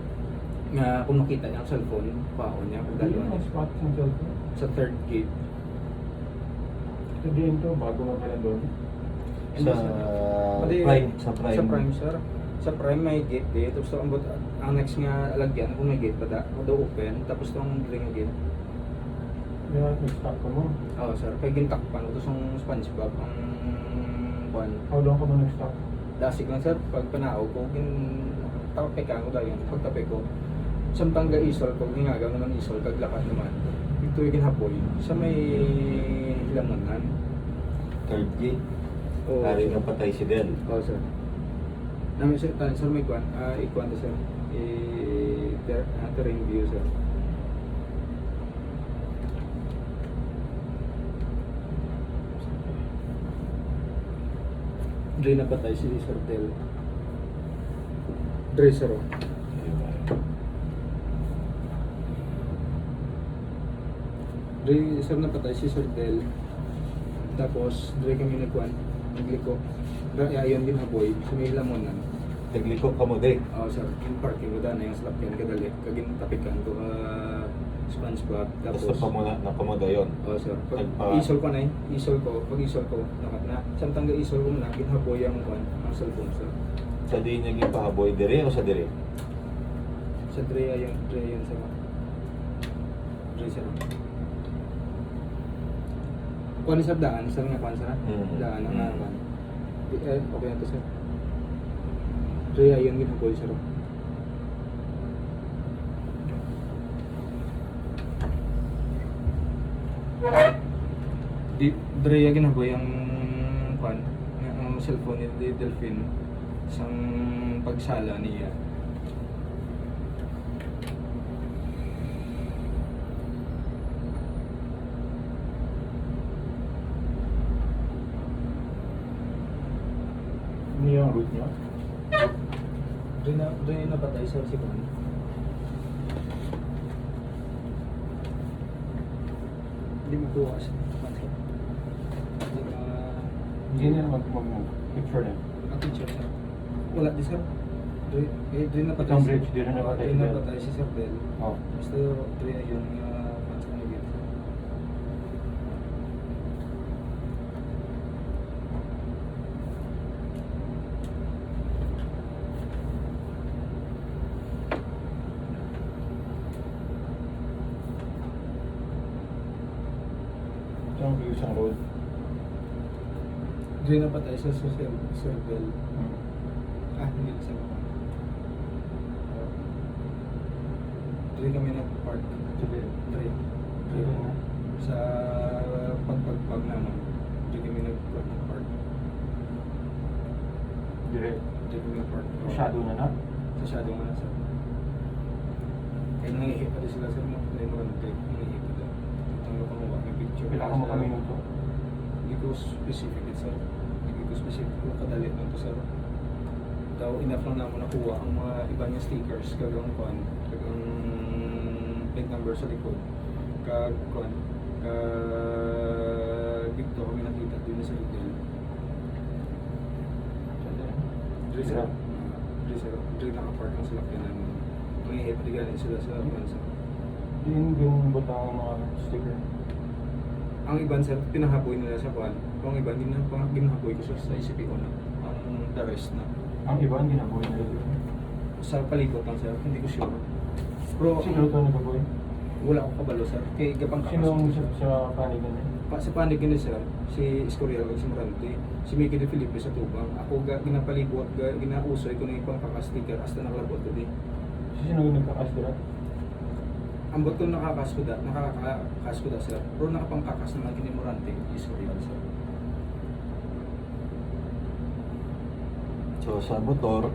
nga kung makita niya ang cellphone paon niya kung Ano dalawa ang niya spot ng cellphone? sa third gate Ito din to, bago mo pala doon. sa Pati- Prime, sa prime sir sa prime may gate dito tapos ang next nga alagyan kung may gate pa da o do open tapos tong ring gate. Kaya nag-stop ka mo. Oo sir, kay gintakpan ito sa SpongeBob ang buwan. How long ka mo nag-stop? Dasig lang sir, pag panao ko, tapik ko dahil pagtapik ko. Samtang isol ko, ginagaw naman isol, kaglakad naman. Ito yung ginhapoy, sa may hilamunan. third gate, Oo, hari sir. na patay si Del. Oo sir. Namin sir, sir may kwan, ikuan to sir. Terrain view sir. Dre na patay si Sir Del. Dre sir. Dre sir na patay si Sir Del. Tapos Dre kami nagkuan, nagliko. Ayon din haboy, sumila mo na. Nagliko ka mo din. Sir, yung parking ko na yung slapyan kadali, kagin tapikan ko sponge bath. Tapos Tapos, napamuda yun. sir. Pag Nagpa- isol ko na pag isol ko, nakat na. Samtang isol ko na, ginahaboy ang cellphone, sir. Sa di niya gipahaboy, dire o sa dire? Sa Drea yun, sir. Drea, sir. Kuha ni sir daan, sir nga kuha, sir. Daan ang naman. Okay na to, sir. Drea yun, ginahaboy, sir. Drea ginahaboy ang kuha, ang cellphone ni Delphine. Isang pagsala niya. Ano yung root niya? Doon yung napatay sa si Juan. Hindi mo bukas. Hindi na mag-picture na. Teacher, sir. Wala di, sir. Doon napatay. Itong bridge, di rin napatay si Doon Del. napatay si Sir Del. Oh. Basta doon yung pansa niya dito. Itong views ang road. Doon napatay sa Sir Del. Hindi sa baba. Doon kami nag-park. Sige. Doon. Sa pagpagpag naman. Doon kami nag-park. Dire. Doon kami nag-park. Shadow na na. Sa shadow nga sir. Kaya nangihi pa din sila sir mo. Hindi mo rin take. Nangihi pa din. Itong mapangawa ng picture. Kailangan mo kami nito. Hindi ko specific it sir. Hindi ko specific kung kadali na ito sir. Daw enough lang naman nakuha ang mga iba niya stickers. Kagang kuhan. Kagang plate number sa likod. Kag kuhan. Dito kami nakita din sa likod. Dre sir. Dre nakapark ang salakyan namin. May hipatiganin sila sa bansa. Yung butang ang mga sticker. Ang iban sir, pinahaboy nila sa kuhan. Kung iban, ginahaboy ko sa ICPO na. Ang the rest na. Ang iba ang ginaboy nila dito. Sa palibot lang sir, hindi ko sure. Pero Sino ito nagaboy? wala akong kabalo sir. Kay gapang Sino ang sa panigan niya? Sa panig ni sir, si Escorial si Morante, si Mickey de Felipe sa Tubang. Ako ginapalibot, ginausoy ko ng ipang kakasticker hasta nakalabot ko din. Sino yung nagkakas dira? Ambot ko nakakakas ko da sir. Pero nakapangkakas naman kini Morante, Escorial sir. So sa motor,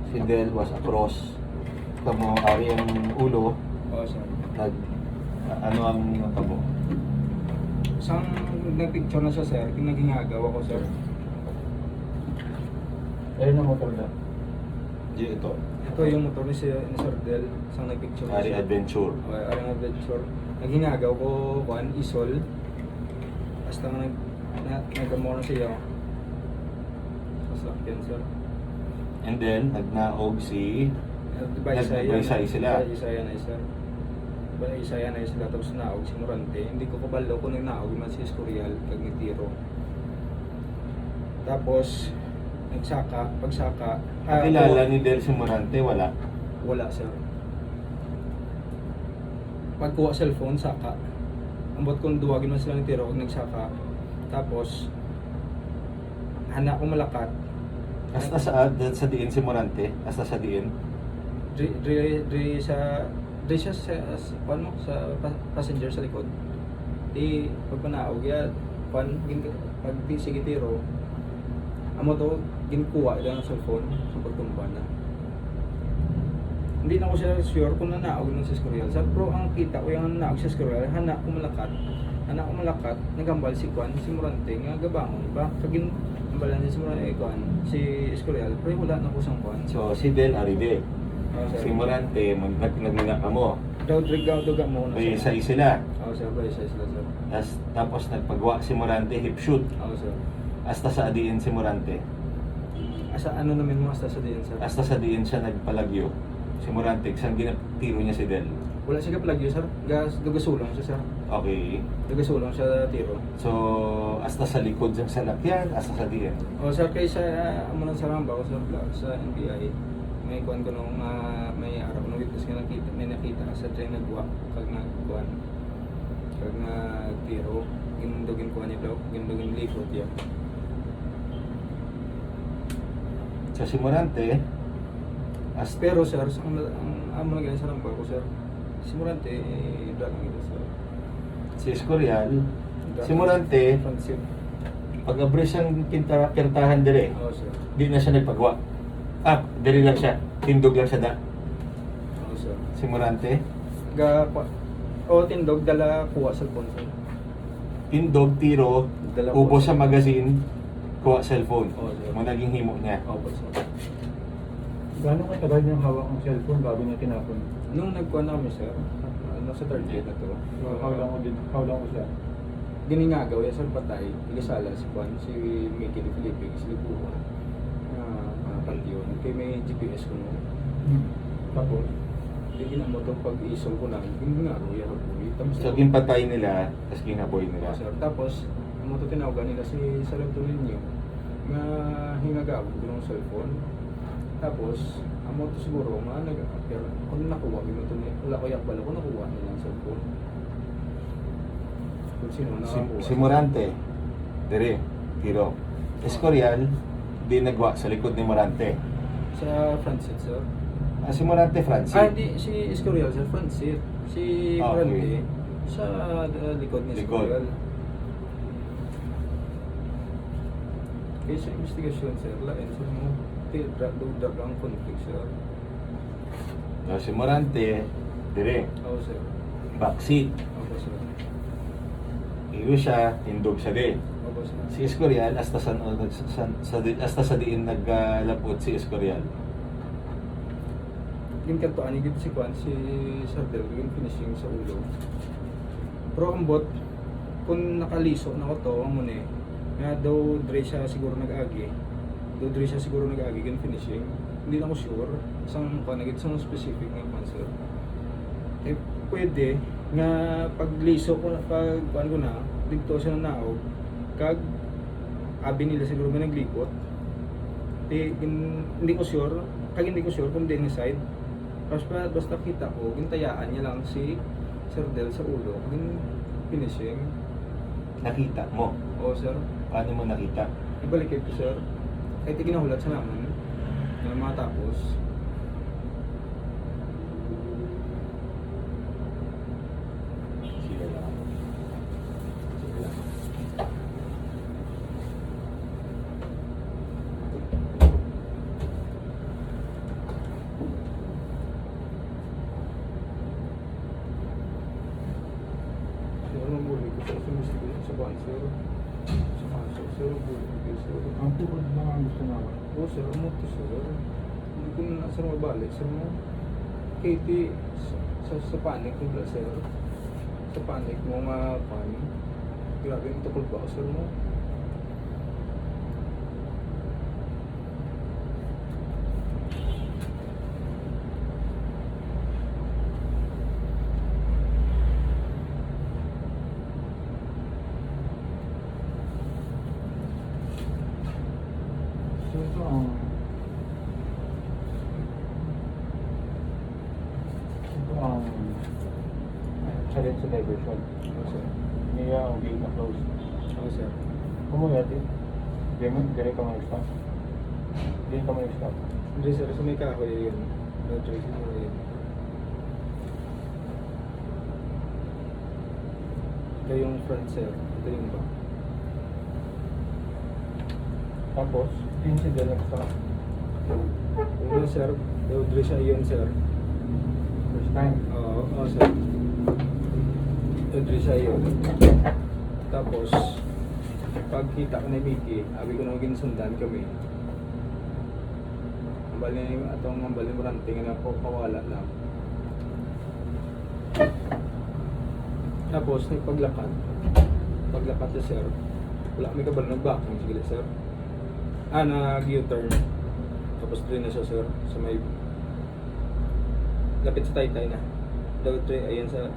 si Del was across. Kamo ari ang ulo, Oo sir. ano ang natabo? Sang nagpicture na siya sir, ginagawa ko sir. Ayun ang motor na. Di ito, Ito yung motor ni Sir Del, sang nagpicture na ari siya. adventure. Okay, ari adventure. Naghingagaw ko kuan isol. Basta nga nagamo na siya. Sasakyan sir. And then nagnaog si Nagbaysay sila. Baysaya na sir. Baysaya na sila tapos naog si Morante. Hindi ko kabalo kung naog man si Escorial kag ni Tiro. Tapos pagsaka, Kilala ni Del si Morante, wala. wala sir. Pagkuha cellphone, saka. Ambot kong duwagin man sila ni Tiro kung nagsaka. Tapos, hana ko malakat. Hasta sa diin si Morante, hasta sa diin. Dre siya sa passenger sa likod. Di, pagpanaog, pag di sige Tiro, amo to, ginkuha ito ng cellphone sa pagtumba na. Hindi na ko siya sure kung nanaog ng sa Escorial. Pero ang kita ko yung nanaog sa Escorial, hana ko malakat, nagambal si Juan, si Morante, nga gabangon ba? Kagin, ambalan niya si Morante, Juan, si Escorial, pero wala na ko sang Juan. So si Del aride. Sir. Si Morante nagnina mo. Daw drigaw duga mo na Baysay sila. Sir, baysay sila sir. Tapos nagpagawa si Morante hip shoot. Sir. Hasta sa diin si Morante. Asa ano namin mo hasta sa diyan sir? Hasta sa diin siya nagpalagyo. Si Morante, saan ginatiro niya si Del? Wala siya ka-plagyo, sir. Dugasulong siya, sir. Okay. Dugasulong siya tiro. So, hasta sa likod ng salakyan, hasta sa diyan. O, sir, kay sa amo ng saramba ko, sir, sa NBI, may kuhan ko nung may araw nung witness nga nakita, may nakita sa train nagwa, kag nagkuhan, kag nagtiro, ginundugin kuhan niya daw, ginundugin likod niya. Sa simulante, Pero, sir, ang amo na ganyan sa saramba ko, sir, simulante, dagang ito, sir. si Escorial, simulante, Front seat. pag abres ang kintahan dire, Oo, sir. di na siya nagpagawa. Dire lang siya. Tindog lang siya da. Oo, sir. Simulante, Tindog, dala kuha sa phone, sir. tindog, tiro, Dala ubo po. sa magazine, kuha cellphone. Oo, sir. Mo naging himo niya. Opo, sir. Gano'ng katagal niyang hawak ang cellphone bago niya tinapon? Nung nagkuhan na kami, sir, sa third grade na to, How long ko siya? giningagaw yan, sir, patay, igasala si Juan, si Mickey de Felipe, si Libuan, pantiyon, kaya may GPS ko mo. Tapos, Hindi ginamo itong pag-iisol ko na, giningagaw yan ako. So, ginpatay nila, tapos ginaboy nila. Sir, tapos, ang mga tinawagan nila si Salento ninyo, nga hingagaw ko ng cellphone. Tapos, ang mga to siguro, mga nag-appear, kung nakuha, wala ko yakbala ko nakuha nila ang cellphone. Kung sino nakakuha. Si Morante, dire, tiro. Escorial, di nagwa sa likod ni Morante. Sa front seat, sir. Si Morante, Francis. Hindi, si Escorial, sir, front seat. Si Okay. Morante, sa likod ni Likod. Escorial. Kaya sa investigasyon, sir, lain, sir, mo, drug ang conflict, sir. Si Morante, dire, Oo, sir. backseat. Opo, sir. Iyo siya, tindog siya din. Opo, sir. Si Escorial, hasta sa diin naglapot si Escorial. Yung kantoan ni si Juan, si Sardel, yung finishing sa ulo. Pero ang bot, kung nakaliso na ko to, ang muna nga daw dre siya siguro nag-agi. Yung finishing. Hindi na ko sure. Isang panagit, isang specific na cancer. Eh, pwede nga pagliso ko na, pag kuan ko na, dito siya na naog, kag abi nila siguro may naglipot. Hindi ko sure, kung din side. Basta kita ko, gintayaan niya lang si Sir Del sa ulo, yung finishing. Nakita mo. O sir, Paano mo nakita? ibalik ko sir. Kahit ginahulat sa naman, na matapos. Sige lang. Sige lang. Sir, ang muli ko sir, sumistigil sa cancer. Sa cancer, sir, ang muli ko sir. ang tukod lang ang gusto namin. Oo sir, ang muto sir. Hindi ko na sir mabalik. Sir mo, Katie, sa panic mo ba sir? Sa panic mo nga pan. Grabe yung tukol ba sir mo? So ito ang challenge sa diversion. Oo sir. Niya ang gate na close. Oo sir. Kumuya din. Dire ka mga stop. Dire ka mga stop. Hindi sir, sa may kahoy yun. No choice mo yun. Ito yung front sir. Ito yung back. Tapos, incident ng stop. Ano sir, Dodre siya yun sir. First time. Oo sir. Dodre siya yun. Tapos, pagkita ko ni Mickey, abi ko nang ginsundan kami. Ang bali mo ranting na po pawala lang. Tapos, nagpaglakad. Paglakad siya sir. Wala kami kabalo nag-backing. Sige sir. Nag-U-turn. Tapos din na siya sir. Sa may lapit sa taytay na. ayan sir.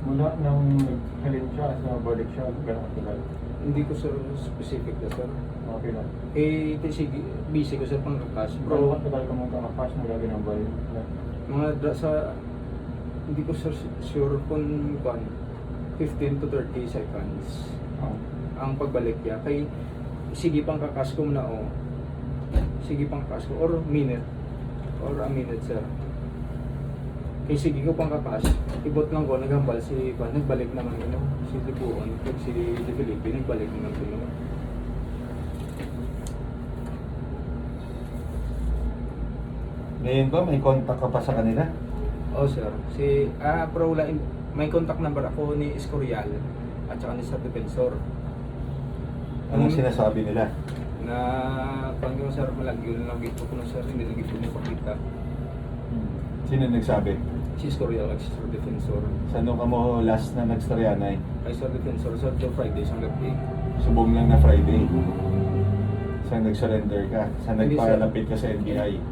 Mula nang naghalin siya sa balik siya, gano'ng katagal? Hindi ko sir specific na sir. Okay lang. Sige, busy ko sir pang cash. Bro, Bro, katagal ka mong kakapas mula ginambal? hindi ko sir sure kung 15 to 30 seconds ang pagbalik niya. Kay, sige pang kakas ko muna o. Sige pang kakas ko. Or a minute sir. Kay sige ko pang kakas, ibot lang ko, naghambal si Juan, nagbalik naman si Libuon, si De Felipe, nagbalik naman ko. Ngayon ba, may contact ka pa sa kanila? Oh sir, pero wala, may contact number ako ni Escorial at saka ni Sir Defensor. Anong sinasabi nila? Na pangyo sir, malagyo lang gito ko na sir, hindi lang gito mo pakita. Sino nagsabi? Si Escorial at si Sir Defensor. Saan ka mo last na nagstoryanay? Kay Sir Defensor, Sir, till Friday, siyang gabi. Subong lang na Friday. Saan nag-surrender ka? Saan Hindi, nagpalapit ka sa NBI?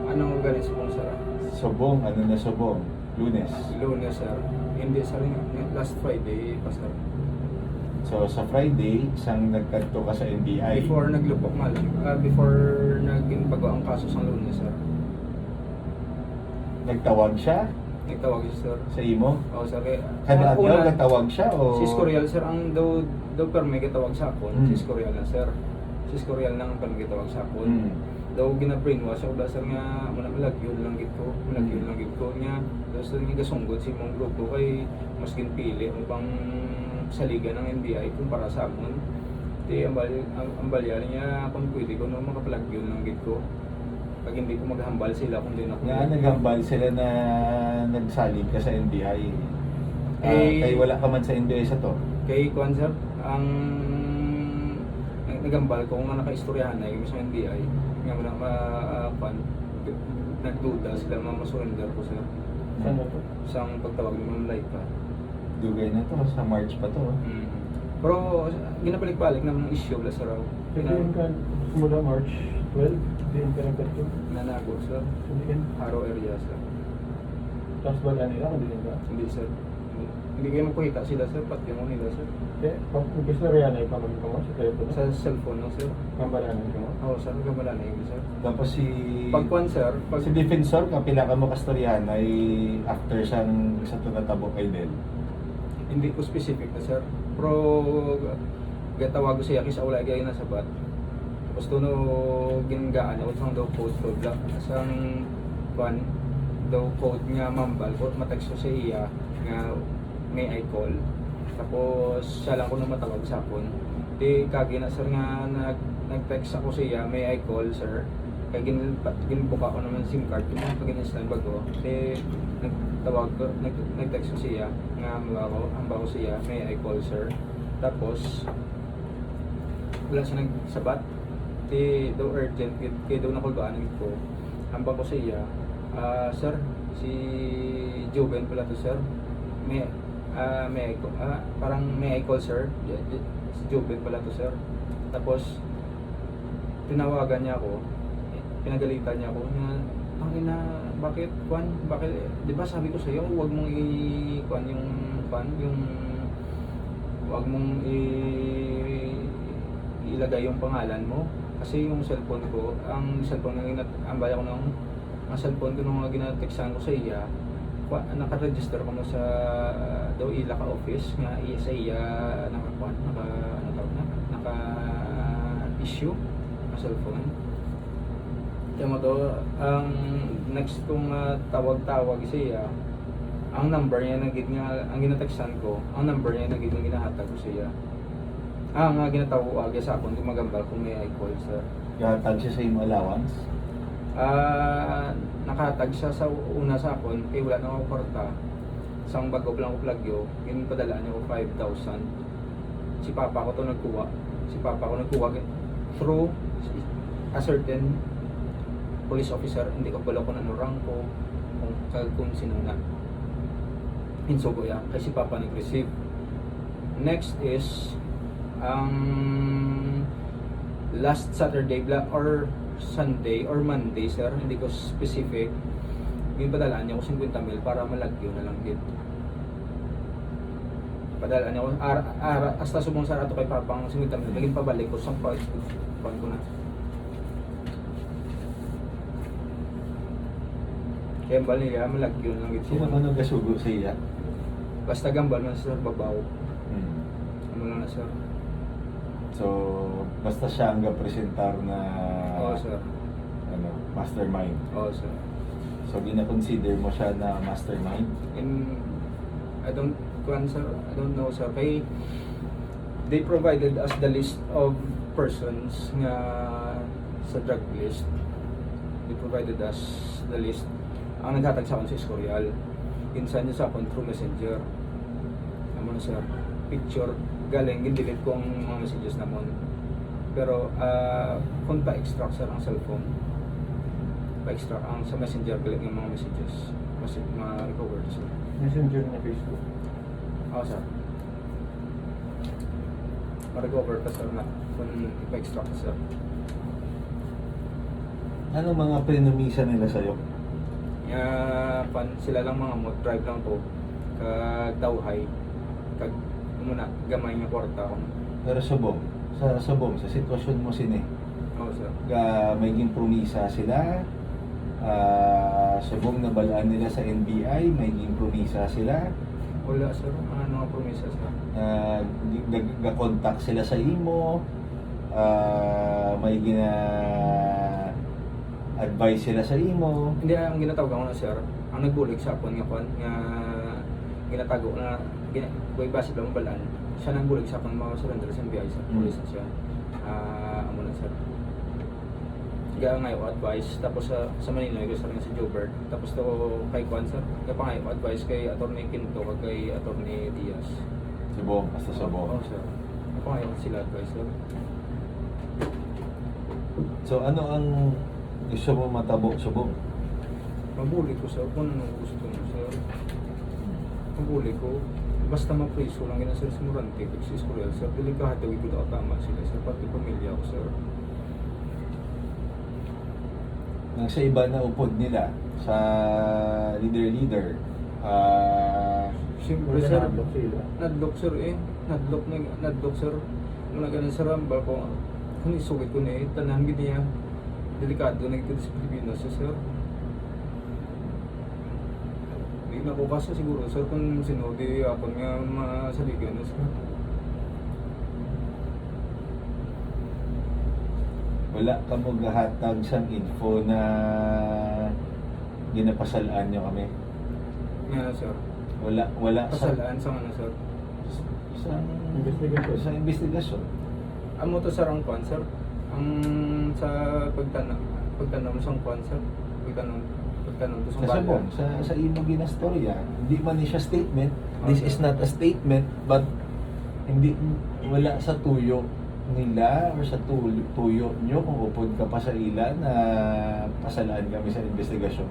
Anong organismo sir? Subong, ano na subong? Lunes. Lunes sir. Hindi sir, last Friday pa sir. So sa Friday, saan nagkanto ka sa NBI? Before naglupok malam, before naging pagawa ang kaso sa Lunes sir. Nagtawag siya Nagtawag siya sir. sa imo? Oo sir, kaya Kada adlaw nagtawag siya o? si Escorial sir ang daw per may gitawag sa akon. Hmm. Si Escorial na sir. Si Escorial nang per may gitawag sa akon. Hmm. Daw gina-brainwash ako sir nga muna malagyon lang gito. Malagyon lang gito niya. Tapos nang gasunggot si mong grupo kay mas ginpili upang saligan ng NBI kumpara sa amon. Di ang balya niya kung pwede ko no makapalagyon lang gito. Pag hindi ko maghambal sila kung di na Nga naghambal sila na nagsalig ka sa NBI. Kay wala ka man sa NBI sa to. Kay Kwan sir, ang nagambal ko kung naka-istoryahan na yung sa NBI, nga mo na nagduda sila mamasurrender ko sir. Saan na to? Isang pagtawag ni Ma'am Laika. Dugay na to, sa March pa to. Pero ginabalik-balik naman ng issue wala sa raw. Diyan ka, simula March 12, diyan ka nagkatyo. Nanago sir. Diyan. Haro area sir. Tapos wala nila kung diyan ka. Hindi sir. Hindi kayo magkita sila sir, pati mo nila sir. Pag gusto na riyan ay pamagin ka mo sa telepono. Sa cellphone no sir. Mambalanan ka mo. Oo sir, gabala na yun sir. Tapos si Pag Kwan sir, pag si Defensor kapila ka mo kastoryahan ay after siyang sa tunatabo kay Del. hindi ko specific na sir. Pero gatawag ko siya kisa wala gaya na sabat. Tapos tuno gingaan ako sang daw code black sang Kwan daw code nga mambal ko matext ko sa iya nga may I call. Tapos siya lang ko na matawag sa akon. Di kagi na sir nga nag-text ako sa iya may I call sir. Kaya ginbuka ko naman SIM card ko pag in-install bago. Di nag-text ko siya nga ang ko siya may I call sir. Tapos wala siya nagsabat. Di daw urgent kaya daw nakulbaan ko. Hamba ko siya, sir, si Joven pala to sir. Parang may I call sir. Si Joven pala to sir. Tapos tinawagan niya ako. Pinagalitan niya ako na bakit di ba sabi ko sa iyo huwag mong huwag mong ilagay yung pangalan mo kasi yung cellphone ko ang baya ko nung ang cellphone ko nung gina-textan ko sa iya naka-register ko mo sa daw Ilaka office nga sa iya naka-issue na cellphone. Kaya mo to, ang next kong tawag-tawag siya, ang number niya ang ginatextan ko, ang number niya na ginahatag ko siya. Ang ginatawag sa akon, gumagambal kung may I call sir. Gatag siya sa imo allowance. Nakahatag siya sa una sa akon, kaya wala na ako kwarta. Isang bago lang ko plagyo, ginpadalaan niya ko 5,000. Si papa ko to nagkuha. Through a certain police officer, hindi ko pala kung ano rank ko, kung sino na. Insugo yan, kasi papa nag-receive. Next is, last Saturday, or Sunday or Monday, sir. Hindi ko specific. Yung padalaan niya ko 50 mil para malagyo na lang din. Padalaan niya ko, hasta subong sa ato kay Papang 50 mil. Naging pabalik ko sa pag ko na. Kaya bali niya, malagyo na lang din Sino siya. man nagasugo sa iya? Basta gambal man sir, babaw. Hmm. Ano lang na sir. So, basta siya ang presentar na Oo sir. ano, mastermind. Oo sir. So, gina-consider mo siya na mastermind? And I don't know sir. Kay they provided us the list of persons nga sa drug list. They provided us the list. Ang naghatag sa akin si Escorial. Insan niya sa akin through messenger. Amo na sir. Picture. Galing, delete ko ang mga messages namon. Pero kung pa-extract sir ang cellphone, pa-extract ang sa messenger galing yung mga messages. Kasi ma-recover sir. Messenger na Facebook. Oo sir. Ma-recover pa sir na kung ipa-extract sir. Ano mga pinumisa nila sa'yo? Sila lang mga mood drive lang to. Kag Tawhay. Kag muna gamay nga kwarta ko. Pero subong, sa sitwasyon mo sini, Oo sir. may promisa sila, subong na balaan nila sa NBI, may promisa sila, Wala sir. Ano nga promesa sir? nag-contact sila sa imo, may advice sila sa imo. Hindi, ang ginatawag ko na sir, ang nagbulig sa akon nga ginatago na boy basit lang balaan. Siya nang bulig sa akon surrender sa NBI sa police siya. Amo na sir. Kaya ngayon advice tapos sa Manila ko sir nga si Jobert tapos to kay Kwan sir. Kaya pa ngayon advice kay Attorney Quinto kag kay Attorney Diaz. Subong, basta Oo subong. sir. Kaya pa ngayon sila advice sir. So ano ang gusto mo matabo, subong? Mabulig ko sir kung ano gusto mo sir. Mabulig ko. Basta mapriso lang yun sir si Morante kag si Escorial sir. Delikado ito daw tama sila sir. Pati pamilya ko sir. Nang sa iba na upod nila sa leader, Siyempre Wala sir. na-unlock sila. Nadlock sir eh. Nadlock sir. Muna ganun sa rambal ko. Kung isugit ko na eh. Tanan gini niya. Delikado na ito sa Pilipinas sir. Hindi na ko kasi siguro sir kung sinodi ako nga masaligan na sir. wala ka mo gahatag sang info na ginapasalaan nyo kami. Nga sir. Wala Pasalaan sa ano sir. sa Investigasyon. sa investigasyon. Amo to sir ang kwan sir. Ang sa pagtanong sa kwan sir. Pagtanong to sa Sa sabong, sa imo ginastorya, hindi man ni siya statement. This is not a statement, but hindi wala sa tuyo nila or sa tuyo nyo kung upod ka pa sa ila na pasalaan kami sa investigasyon.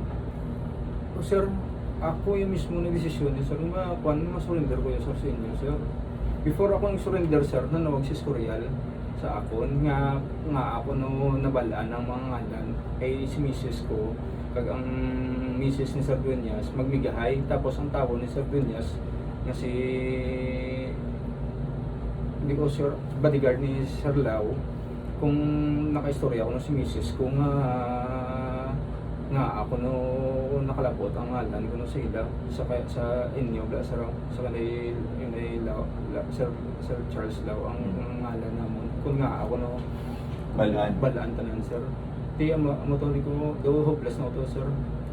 O sir, ako yung mismo nag-desisyon sir, ma-surrender ko yung sir sa inyo sir. Before ako surrender sir, nanawag si Escorial sa akon nga ako no nabalaan ng mga ngalan kay si Mrs. ko kag ang Mrs. ni Sir Dueñas magmigahay tapos ang tawo ni Sir Dueñas nga si hindi ko sure bodyguard ni Sir Lau kung nakaistorya ako no si Mrs. ko nga ako no nakalabot ang ngalan ko no sa ila sa inyo sa kanay yun ay Sir Charles Lau ang ngalan namon kung nga ako no balaan tanan sir di amo to ni ko do hopeless na ko to sir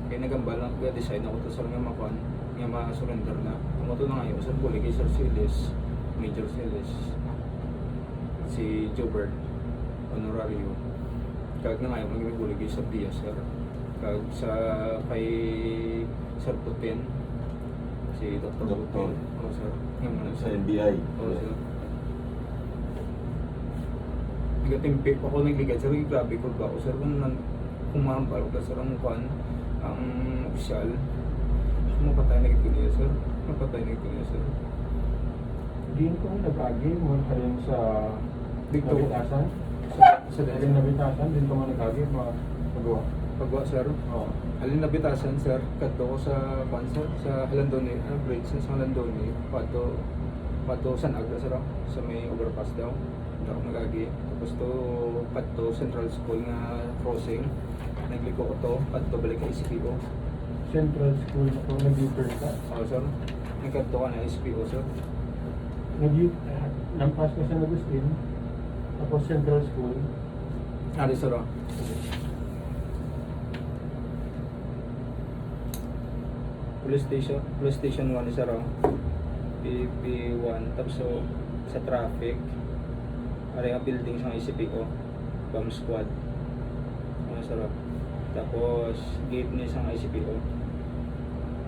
kay nagambal na ga decide na ko to sir nga makuan nga ma-surrender na amo to na ngayon sir puli kay Sir Siles Major Siles si Jobert honorario kag na ngayon magiging kay Sir Diaz sir kag sa kay Sir Putin si Dr. Putin o sir yung ano Sa sir NBI. o sir tiga-timpi pa ako nagligad sir grabe ko ba ako sir kung mahambal ko sir ang kwan ang opisyal mapatay na ito niya sir sir Hindi ko nag-agi mo kayo sa Dito. Nabitasan. Sa Alin na bitasan, din ko man nagkagi, magawa. pagwa sir. Oo. Alin na bitasan sir, kadto ko sa concert sa Halandoni, bridge sa Halandoni, pato San Agda sir, sa may overpass daw. Hindi ako nagagi. Tapos to pato Central School nga crossing. Nagliko ko to, pato balik ka SPO. Central School na po, nag-U-turn ka. Sir. Nagkadto ka na SPO sir. Lampas ka sa Agustin, tapos Central School. Ari sir. Police station 1 sir. PP1 tapos so, sa traffic. Ari ang building sa ICPO. Bomb squad. Ano sir? Tapos gate ni sa ICPO.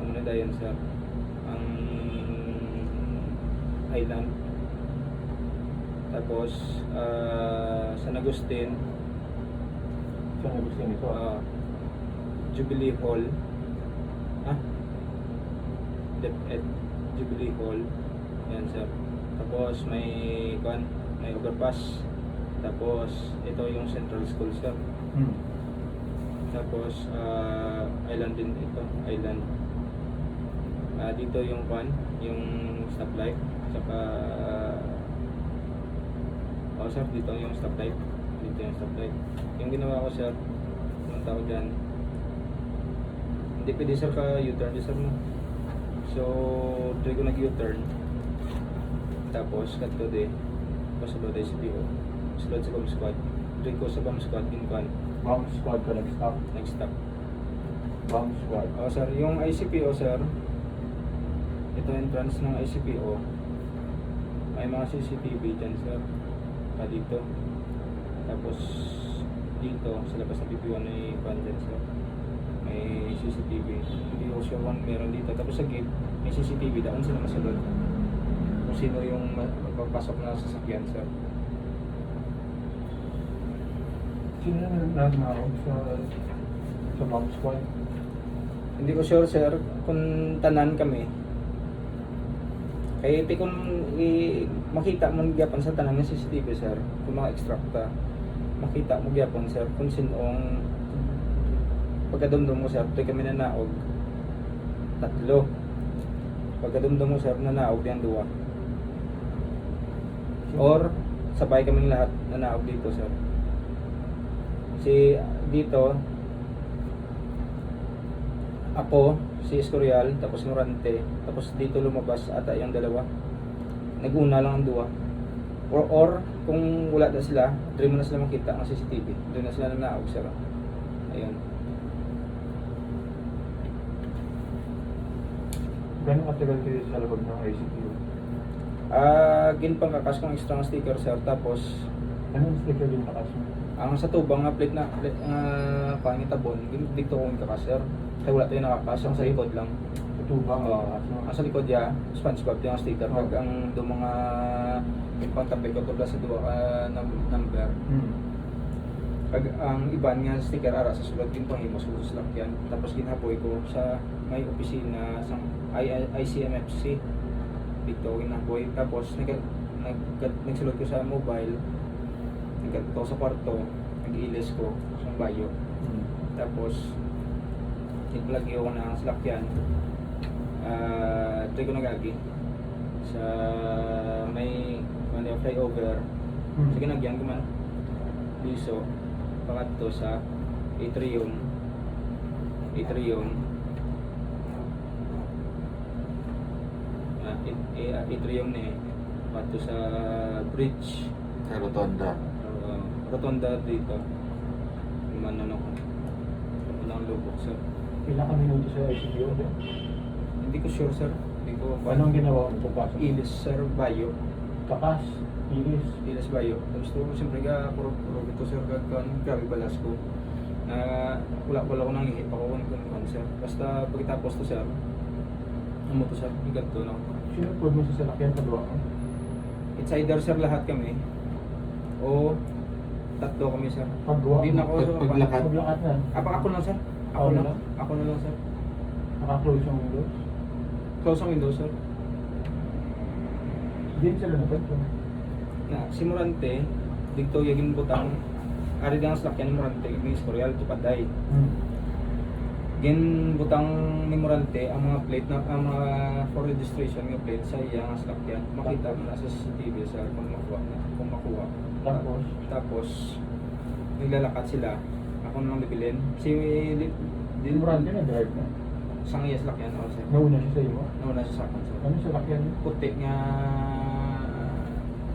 Ano na dayon sir? Ang island. Tapos San Agustin, Sa Agustin ito. Jubilee Hall. DepEd Jubilee Hall. Yan sir. Tapos may overpass. Tapos ito yung Central School sir. Tapos island din ito, island. Dito yung yung stoplight. Saka sir, dito yung stoplight. Dito yung stoplight. Yung ginawa ko sir, yung tao dyan, hindi pwede sir ka U-turn di sir mo. So, try ko nag-U-turn. Tapos, kato de, pasulod ay CPO. Pasulod sa bomb squad. Try ko sa bomb squad, inkan. Bomb squad ka nag-stop. Next stop. Bomb squad. Sir, yung ICPO sir, ito entrance ng ICPO. May mga CCTV dyan sir. Dito. Tapos, dito, sa labas ng PP1 ay dyan sir. May CCTV. Hindi ko sure kung meron dito. Tapos sa gate, may CCTV doon sila masunod. Kung sino yung magpapasok na sasakyan sir. Sino na nanawag sa bomb squad? Hindi ko sure sir kung tanan kami. Kaya kung makita mo gyapon sa tanan ng CCTV sir, kung mga extracta, makita mo gyapon sir kung sinong pagkadumdum mo sir, ito kami nanaog 3. Pagkadumdum mo sir, nanaog yan 2. Or sabay kaming lahat nanaog dito sir. Si dito ako, si Escorial, tapos Morante, tapos dito lumabas ata yung 2. Naguna lang ang 2. Or kung wala na sila, doon mo na sila makita ang CCTV. Doon na sila nanaog sir. Ayun. Gano'ng katagal kayo sa labag ng ICPO? Ginpang kakas kong extra sticker sir, tapos Anong sticker yung takas mo? ang sa tubang nga plate na pangitabon, dito ko yung kakas sir. Kaya wala tayo nakakas, ang sa likod lang. Tutubang ang Oo. takas mo? Ang sa likod ya, SpongeBob yung sticker. Oo. Pag ang doon mga ginpang tabi ko tula sa 2 number. Pag ang iban nga sticker ara sa sulod ginpang himo sa lakyan. Tapos ginaboy ko sa may opisina sa ICMFC. Dito ginaboy. Tapos nagsulod ko sa mobile. Nagkataw sa kwarto, nag-ilis ko sa bayo. Tapos nag-plug ko na sa lakyan. Try ko nagagi sa may flyover. Sige nagyan ko man biso pangadto sa atrium atrium ni pato sa bridge Sa rotonda. rotonda dito man ko ng lubok sir. Ilang ka minuto sa ICPO? Hindi ko sure sir, hindi ko Anong ginawa mo pagpasok? ilis sir bayo, Takas, ilis. ilis bayo. Tapos to siyempre ga puro ito sir gagkan grabe balas ko na wala ko nang ihip ako kung sir. Basta pagkatapos to sir ano to sir, ganito no. Sino po mo sa salakyan pagawa mo? It's either sir lahat kami o 3 kami sir. Paggawa Hindi na ako sir. Paglakad. Paglakad na. Ako lang sir. Ako na lang? Ako na lang sir. Naka-close yung windows. Close ang window sir. Hindi sila napad ko. Na si Morante dito yung butang ari dang sakyan ni Morante ni Escorial tupaday. Gin butang ni Morante ang mga plate na ang mga for registration nga plate sa iya nga sakyan makita mo na sa CCTV sa kung makuha. Tapos naglalakad sila. Ako nang bibilin. Si Din Morante na drive na. sang iya sakyan o sir. Nauna siya sa iyo. Nauna sa sakyan sir. Ano sa lakyan? Puti nga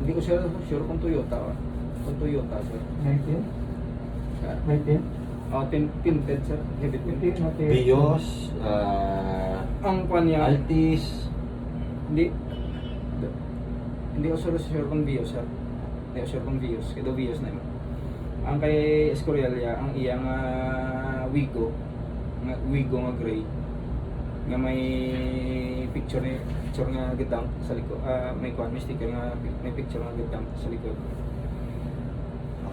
hindi ko sure kung Toyota o. Kung Toyota sir. 19? Sir. 19? Oh, tinted sir. Heavy tinted. Vios, Ang kwan niya, Altis, hindi ko sure kung Vios sir. Hindi ko sure kung Vios. Kaya Vios na yun. Ang kay Escorial ang iyang Wigo nga gray nga may picture nga gitang sa likod. May kwan, may sticker nga may picture nga gitang sa likod.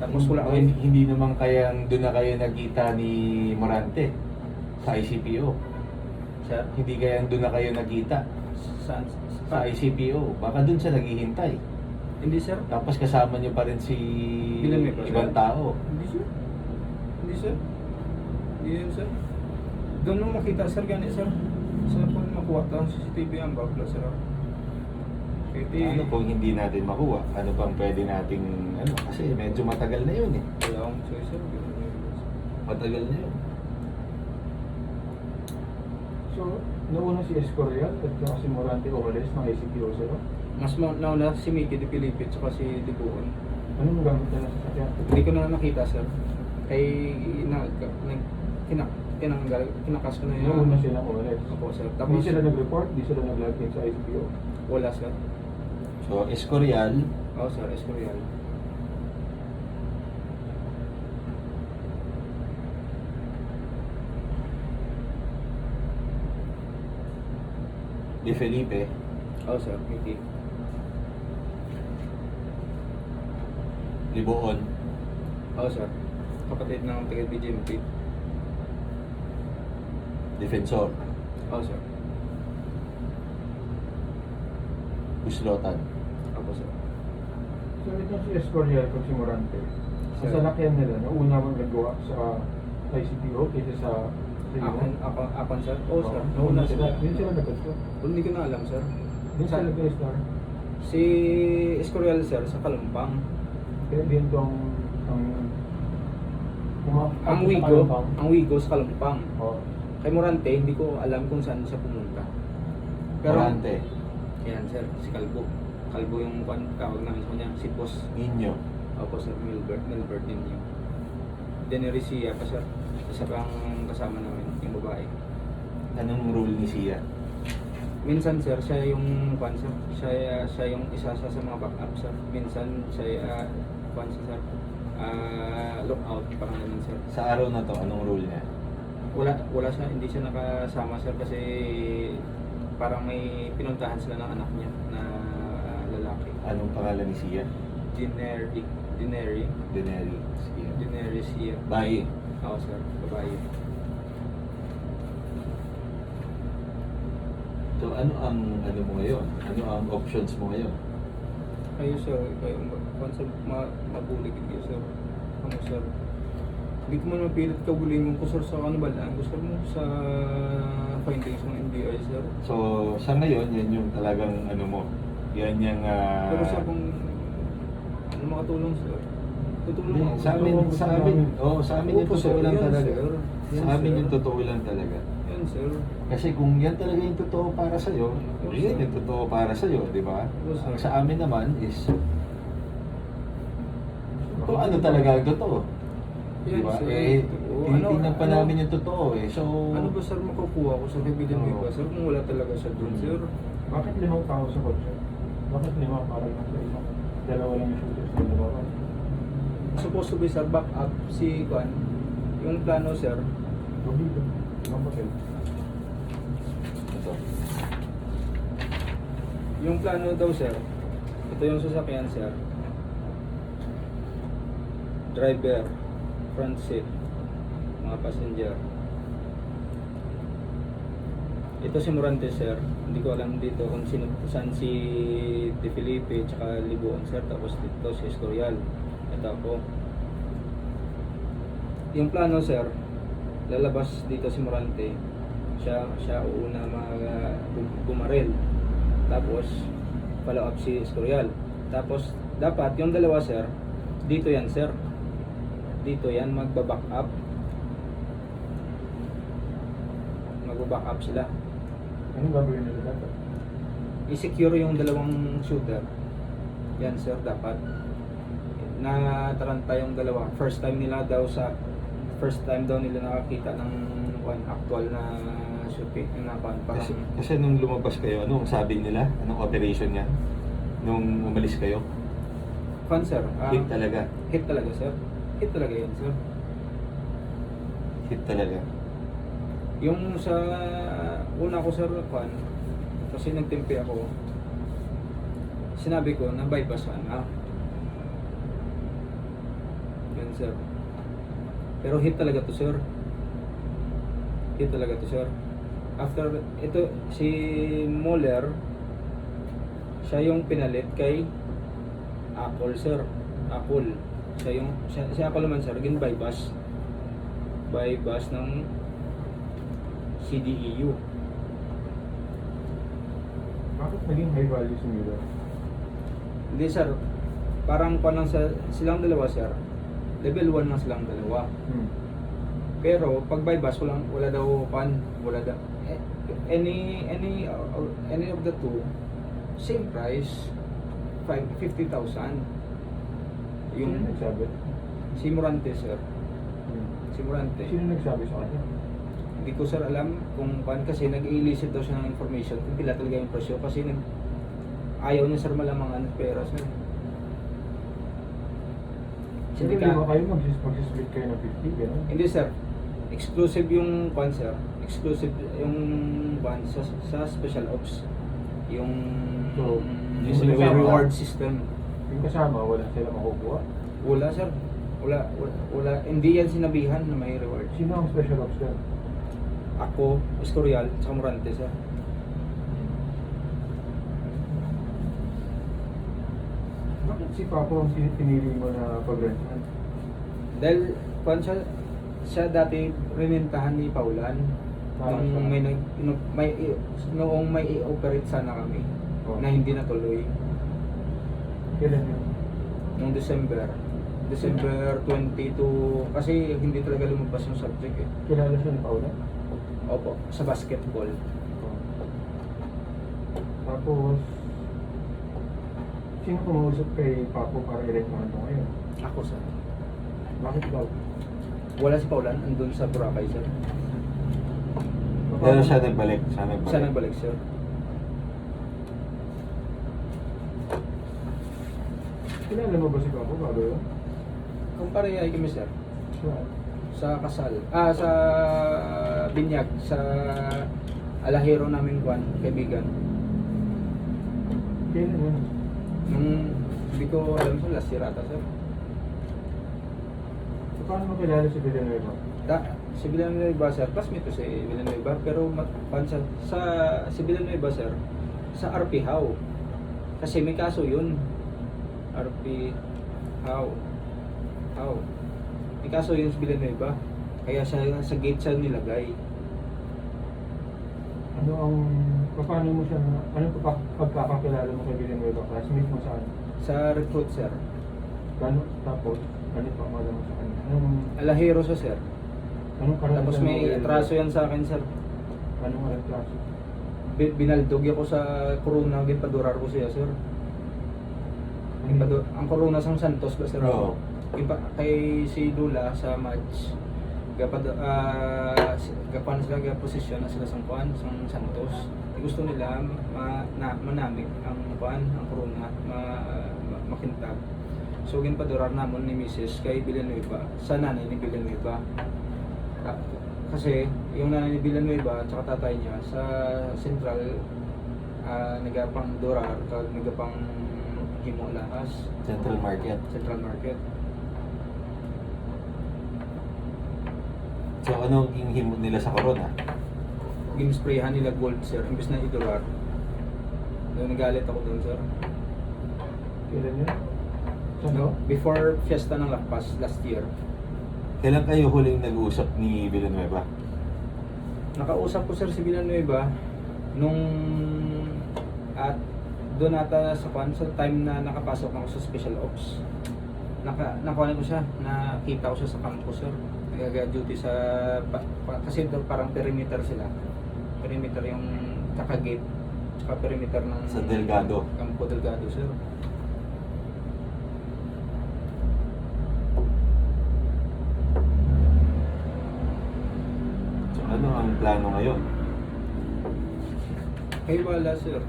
Tapos wala o, hindi naman kayang doon na kayo nagkita ni Morante sa ICPO. Sir, Hindi kayang doon na kayo nagkita saan? sa ICPO. Baka doon siya naghihintay. Hindi sir. Tapos kasama niyo pa rin si Villanueva, ibang sir? tao. Hindi sir. Hindi sir. Hindi yun sir. Doon mo makita sir gani sir. Sa kung makuha ta ang CCTV ang bakla sir. Pwede. Ano kung hindi natin makuha? Ano bang pwede nating ano? Kasi medyo matagal na yun eh. Wala akong choice sir. Matagal na yun. So, nauna si Escorial at saka si Morante umalis ng ICPO sila. Mas nauna si Mickey de Pilipit at si Dibuon. Anong gamit nila sa sakyan? Hindi ko na nakita sir. Kay kinakas ko na yun. Nauna sila umalis. Opo sir. Hindi Tapos sila nag-report, hindi sila nag-login sa ICPO. wala sir. So, Escorial, Oo sir, Escorial. De Felipe, Oo sir, Mickey. Liboon, Oo sir. Kapatid ng taga BGMP. Defensor, Oo sir. Buslotan. Ako sir. So, itong si Escorial at si Morante, Sir. sa salakyan nila, nauna mong nagawa sa ICPO kaysa sa Akon sir? Oo sir. Nauna Nauna sila. Hindi sila nag-start. Hindi ko na alam sir. Hindi sila nag-start. Si Escorial sir sa Kalumpang. Kaya din itong Ang Wigo sa Kalumpang. Oh. Kay Morante, hindi ko alam kung saan siya pumunta. Morante, Yan sir, si Kalbo. Kalbo yung tawag namin sa kanya, si Boss. Ninyo, Ako sir, Milbert ninyo. Denerisia pa sir. Isa pang kasama namin, yung babae. anong role ni Sia? Minsan sir, siya yung sir. Siya yung isa sa mga backup sir. Minsan siya sir. Lookout parang ganun sir. Sa araw na to, anong role niya? Wala siya, hindi siya nakasama sir kasi parang may pinuntahan sila ng anak niya na lalaki. Anong pangalan ni Sia? Dineri Deneri. Sia. Bayi. Oo sir, babae. So, ano ang ano mo ngayon? Ano ang options mo ngayon? Kayo sir, kayo sir, mabulig kayo sir. Ano sir? Hindi ko man mapilit kabulingon ko sir sa ano ba lang. Gusto mo sa findings ng NBI sir. So, sa ngayon, yan yung talagang ano mo. Yan yung... Pero sir kung ano makatulong sir. Tutulong ako. sa amin yung Opo, totoo sir. lang Yan, talaga. sir. Yan, Sa amin sir. yung totoo lang talaga. Yan sir. Kasi kung yan talaga yung totoo para sa'yo, Yes, yan sir. yung totoo para sa'yo, di ba? Yes, sir. Ang sa amin naman is, kung ano talaga ang totoo. Di Yan, ba? sir. Eh, Oo. tinitingnan pa namin yung totoo eh. So, Ano ba sir makukuha ko sa kaibigan Oo. ba sir kung wala talaga siya doon sir? Bakit 5 tao sa kotse? Bakit 5 parang nasa isang dalawa lang yung shooters na dalawa? Supposed to be sir back up si Juan. Yung plano sir, Dito. Ibang papel. ito. yung plano daw sir, ito yung sasakyan sir. Driver, front seat, mga passenger. Ito si Morante sir, hindi ko alam dito kung saan si De Felipe tsaka Libuon sir, tapos dito si Escorial. Ito po. Yung plano, sir, lalabas dito si Morante. Siya uuna bumaril. Tapos, follow up si Escorial. Tapos, dapat yung dalawa, sir, dito yan, sir. Dito yan, magbaback up. Magbaback up sila. Anong gagawin nila dapat? I-secure yung dalawang shooter. Yan, sir, dapat. Nataranta yung dalawa. First time daw nila nakakita ng actual na shooting na parang Kasi nung lumabas kayo, anong sabi nila? Anong operation niya? Nung umalis kayo? sir. Hit talaga. Hit talaga, sir. Hit talaga yan, sir. Hit talaga. Yung sa una ko, sir, kasi nagtimpi ako, sinabi ko na bypass na. Yan, sir. Pero hit talaga to, sir. Hit talaga to, sir. After ito, si Muller, siya yung pinalit kay Apple, sir. Apple. Si Apple naman, sir, naging bypass ng CDEU. Bakit naging high value si Miller? Hindi, sir. Parang lang silang dalawa, sir. Level 1 lang silang dalawa. Pero pag bypass wala daw any of the two same price 50,000. Sino nagsabi? Si Morante, sir. Si Morante. Sino nagsabi sa kanya? Hindi ko, sir, alam kung kasi nag-elicit daw siya ng information kung pila talaga yung presyo kasi ayaw niya, sir, malamangan ng pera, sir. Hindi ba kayo mag-split kayo ng 50, gano'n? Hindi, sir. Exclusive yung sir. Exclusive yung sa special ops. Yung So, yung may kasama- reward system. Yung kasama, wala sila makukuha. Wala, sir. Wala. Hindi yan sinabihan na may reward. Sino ang special ops doon? Ako, Escorial, sa Morante, sir. Bakit si Papo ang pinili mo na pag-rentahan? Dahil siya dati rinintahan ni Paulan nung noong may i-operate sana kami Oh. na hindi natuloy Kailan yun? noong December 22 kasi hindi talaga lumabas yung subject eh. Kilala siya ni Paula? Opo, sa basketball. Tapos, sino kumausap kay Papo para i-rentahan mo ngayon? Ako, sir. Bakit daw? Wala si Paulan, andun sa Boracay, sir. Pero siya nagbalik. Siya nagbalik, sir. Kilala mo ba si Papo bago yun? Kung parehay kami, sir. Siya. Sa kasal. Sa binyag. Sa alahero namin kaibigan. Kailan yun? Hindi ko alam sa last year ata, sir. So, paano mo kilala si Villanueva? Si Villanueva, sir, classmate ko si Villanueva, pero si Villanueva, sir, sa RP How. Kasi may kaso yun. RP How. May kaso yun si Villanueva. Kaya siya sa gate siya nilagay. Paano mo siya, anong pagkakakilala mo kay Villanueva? Classmate mo saan? Sa recruit, sir. Gano'n? Tapos, ano pa mo sa kanya? Alahero siya, sir. Anong karanasan Tapos mo may kay atraso yan sa akin, sir. Anong atraso? Binaldog ako sa Corona, ginpadurar ko siya, sir. Ang Corona sang Santos ba, sir? Oo. Kay si Dula sa match. Gapan sila posisyon na sila sang Santos. Gusto nila manamig ang Corona, makintab. So ginpadurar namon ni Mrs. kay Villanueva, sa nanay ni Villanueva. Kasi yung nanay ni Villanueva at tatay niya sa Central nagapang durar, nagapang himo lahas. Central Market. So ano yung himod nila sa Corona? Ginsprayhan nila gold, sir, imbes na idurar. Nagalit ako doon, sir. Kailan yun? No? Before fiesta ng Lakpas last year. Kailan kayo huling nag-uusap ni Villanueva? Nakausap ko sir si Villanueva nung at doon ata sa time na nakapasok ako sa special ops. Nakuha ko siya, nakita ko siya sa campo sir. Nag-duty sa kasi daw parang perimeter sila. Perimeter yung kaka-gate tsaka perimeter ng Sa Delgado. Campo Delgado sir. So, ano ang plano ngayon? Kayo wala sir.